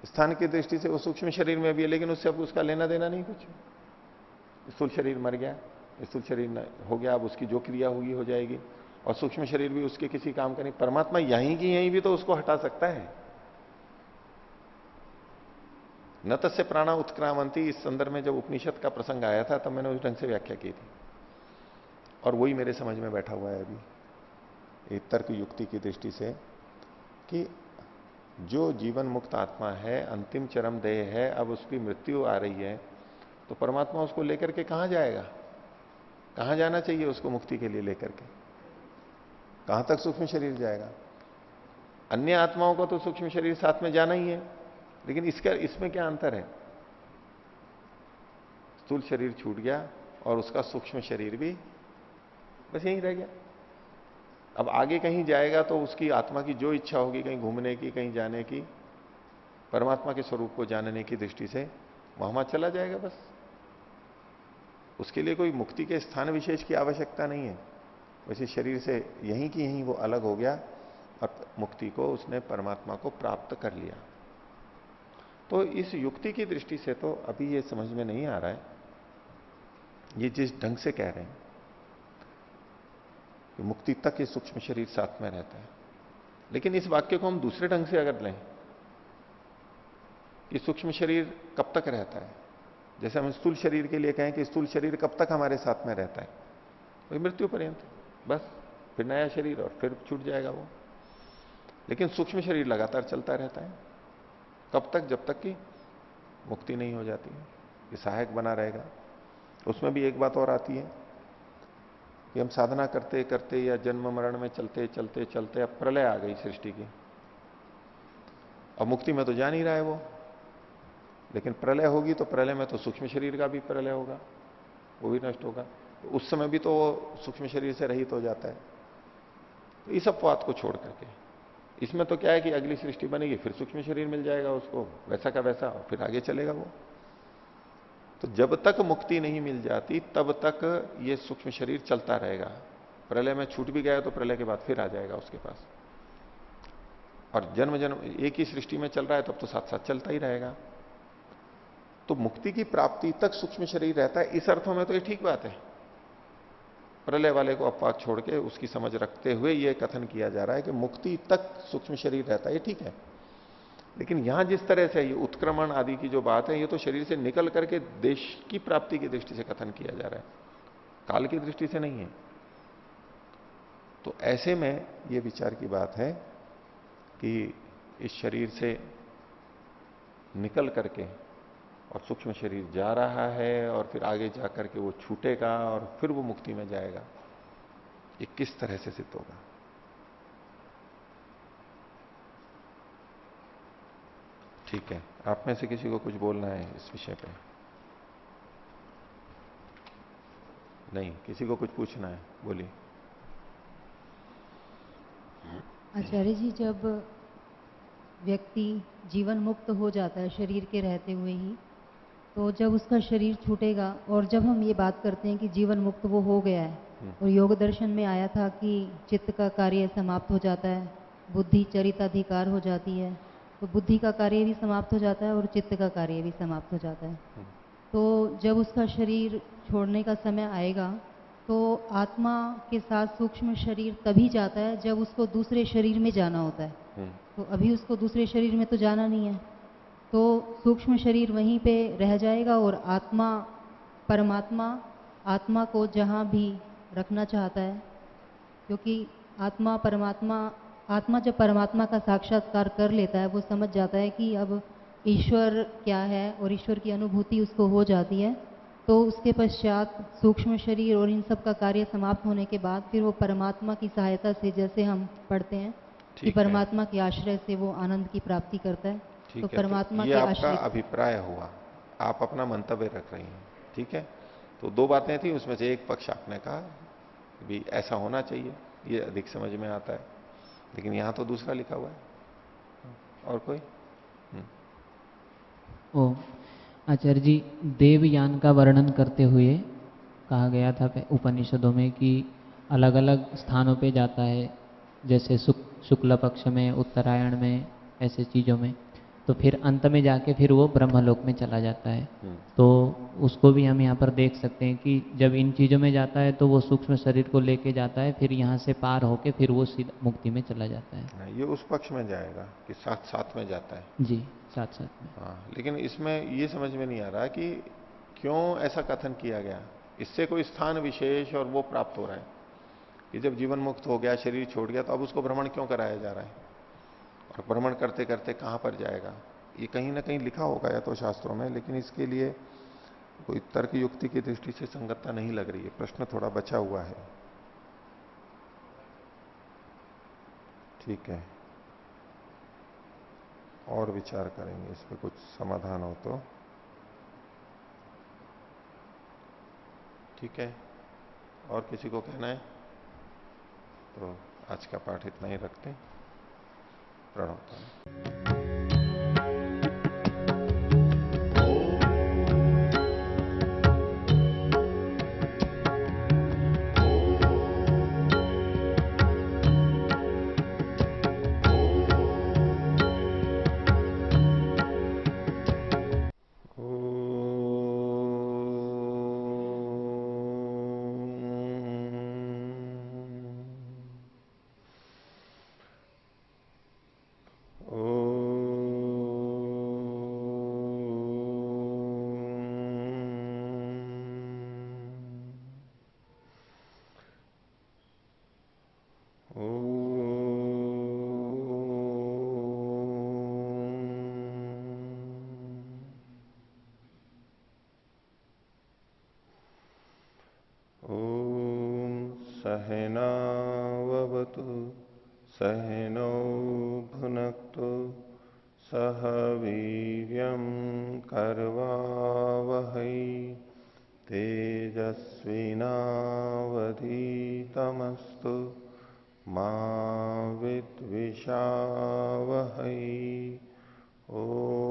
A: स्थान की दृष्टि से वो सूक्ष्म शरीर में भी है, लेकिन उससे अब उसका लेना देना नहीं कुछ। स्थूल शरीर मर गया, स्थूल शरीर हो गया, अब उसकी जो क्रिया होगी हो जाएगी, और सूक्ष्म शरीर भी उसके किसी काम का नहीं। परमात्मा यहीं की यहीं भी तो उसको हटा सकता है। न तस्य प्राणा उत्क्रामंती, इस संदर्भ में जब उपनिषद का प्रसंग आया था तब मैंने उस ढंग से व्याख्या की थी, और वही मेरे समझ में बैठा हुआ है अभी एक तर्क युक्ति की दृष्टि से, कि जो जीवन मुक्त आत्मा है, अंतिम चरम देह है, अब उसकी मृत्यु आ रही है, तो परमात्मा उसको लेकर के कहां जाएगा? कहां जाना चाहिए उसको मुक्ति के लिए लेकर के? कहां तक सूक्ष्म शरीर जाएगा? अन्य आत्माओं को तो सूक्ष्म शरीर साथ में जाना ही है, लेकिन इसमें क्या अंतर है? स्थूल शरीर छूट गया और उसका सूक्ष्म शरीर भी बस यहीं रह गया। अब आगे कहीं जाएगा तो उसकी आत्मा की जो इच्छा होगी, कहीं घूमने की, कहीं जाने की, परमात्मा के स्वरूप को जानने की दृष्टि से वहां चला जाएगा। बस उसके लिए कोई मुक्ति के स्थान विशेष की आवश्यकता नहीं है। वैसे शरीर से यहीं की यहीं वो अलग हो गया और मुक्ति को उसने परमात्मा को प्राप्त कर लिया। तो इस युक्ति की दृष्टि से तो अभी ये समझ में नहीं आ रहा है, ये जिस ढंग से कह रहे हैं कि मुक्ति तक ये सूक्ष्म शरीर साथ में रहता है, लेकिन इस वाक्य को हम दूसरे ढंग से अगर लें कि सूक्ष्म शरीर कब तक रहता है, जैसे हम स्थूल शरीर के लिए कहें कि स्थूल शरीर कब तक हमारे साथ में रहता है, वही मृत्यु पर्यंत, बस फिर नया शरीर और फिर छूट जाएगा वो। लेकिन सूक्ष्म शरीर लगातार चलता रहता है। कब तक? जब तक कि मुक्ति नहीं हो जाती है, ये सहायक बना रहेगा। उसमें भी एक बात और आती है कि हम साधना करते करते या जन्म मरण में चलते चलते चलते अब प्रलय आ गई सृष्टि की, अब मुक्ति में तो जा नहीं रहा है वो, लेकिन प्रलय होगी तो प्रलय में तो सूक्ष्म शरीर का भी प्रलय होगा, वो भी नष्ट होगा, तो उस समय भी तो वो सूक्ष्म शरीर से रहित हो जाता है। तो इस अपवाद को छोड़ करके इसमें तो क्या है कि अगली सृष्टि बनेगी, फिर सूक्ष्म शरीर मिल जाएगा उसको वैसा का वैसा, और फिर आगे चलेगा वो। तो जब तक मुक्ति नहीं मिल जाती तब तक ये सूक्ष्म शरीर चलता रहेगा। प्रलय में छूट भी गया तो प्रलय के बाद फिर आ जाएगा उसके पास, और जन्म जन्म एक ही सृष्टि में चल रहा है तब तो साथ साथ चलता ही रहेगा। तो मुक्ति की प्राप्ति तक सूक्ष्म शरीर रहता है, इस अर्थों में तो ये ठीक बात है। प्रलय वाले को अपवाद छोड़ के उसकी समझ रखते हुए यह कथन किया जा रहा है कि मुक्ति तक सूक्ष्म शरीर रहता है, ये ठीक है। लेकिन यहां जिस तरह से ये उत्क्रमण आदि की जो बात है, ये तो शरीर से निकल करके देश की प्राप्ति की दृष्टि से कथन किया जा रहा है, काल की दृष्टि से नहीं है। तो ऐसे में ये विचार की बात है कि इस शरीर से निकल करके और सूक्ष्म शरीर जा रहा है और फिर आगे जाकर के वो छूटेगा और फिर वो मुक्ति में जाएगा, ये किस तरह से सिद्ध होगा? ठीक है, आप में से किसी को कुछ बोलना है इस विषय पे? नहीं, किसी को कुछ पूछना है? बोलिए।
E: आचार्य जी, जब व्यक्ति जीवन मुक्त हो जाता है शरीर के रहते हुए ही, तो जब उसका शरीर छूटेगा, और जब हम ये बात करते हैं कि जीवन मुक्त वो हो गया है, और योग दर्शन में आया था कि चित्त का कार्य समाप्त हो जाता है, बुद्धि चरिताधिकार हो जाती है, तो बुद्धि का कार्य भी समाप्त हो जाता है और चित्त का कार्य भी समाप्त हो जाता है। तो जब उसका शरीर छोड़ने का समय आएगा तो आत्मा के साथ सूक्ष्म शरीर तभी जाता है जब उसको दूसरे शरीर में जाना होता है। तो अभी उसको दूसरे शरीर में तो जाना नहीं है, तो सूक्ष्म शरीर वहीं पे रह जाएगा और आत्मा परमात्मा आत्मा को जहाँ भी रखना चाहता है, क्योंकि आत्मा जब परमात्मा का साक्षात्कार कर लेता है, वो समझ जाता है कि अब ईश्वर क्या है और ईश्वर की अनुभूति उसको हो जाती है, तो उसके पश्चात सूक्ष्म शरीर और इन सब का कार्य समाप्त होने के बाद फिर वो परमात्मा की सहायता से, जैसे हम पढ़ते हैं कि परमात्मा के आश्रय से वो आनंद की प्राप्ति करता है, तो परमात्मा
A: ये
E: के
A: आपका
E: आश्रय।
A: अभिप्राय हुआ, आप अपना मंतव्य रख रही हैं, ठीक है। तो दो बातें थी, उसमें से एक पक्ष आपने कहा भी ऐसा होना चाहिए, ये अधिक समझ में आता है, लेकिन यहां तो दूसरा लिखा हुआ है। और कोई?
B: ओ आचार्य जी, देवयान का वर्णन करते हुए कहा गया था उपनिषदों में कि अलग अलग स्थानों पे जाता है, जैसे शुक्ल पक्ष में, उत्तरायण में, ऐसे चीज़ों में, तो फिर अंत में जाके फिर वो ब्रह्मलोक में चला जाता है। तो उसको भी हम यहाँ पर देख सकते हैं कि जब इन चीज़ों में जाता है तो वो सूक्ष्म शरीर को लेके जाता है, फिर यहाँ से पार होके फिर वो सीधा मुक्ति में चला जाता है।
A: ये उस पक्ष में जाएगा कि साथ साथ में जाता है।
B: जी, साथ साथ में।
A: हाँ, लेकिन इसमें ये समझ में नहीं आ रहा कि क्यों ऐसा कथन किया गया, इससे कोई स्थान विशेष और वो प्राप्त हो रहा है कि जब जीवन मुक्त हो गया, शरीर छोड़ गया, तो अब उसको भ्रमण क्यों कराया जा रहा है, और भ्रमण करते करते कहां पर जाएगा? ये कहीं ना कहीं लिखा होगा या तो शास्त्रों में, लेकिन इसके लिए कोई तर्क युक्ति की दृष्टि से संगतता नहीं लग रही है, प्रश्न थोड़ा बचा हुआ है। ठीक है, और विचार करेंगे इस पर, कुछ समाधान हो तो। ठीक है, और किसी को कहना है तो आज का पाठ इतना ही रखते हैं। प्रणव। Oh सहनावतु सहनौ भुनक्तु सह वीर्यं कर्वावहै तेजस्विनावधीतमस्तु मा विद्विषावहै। ओम।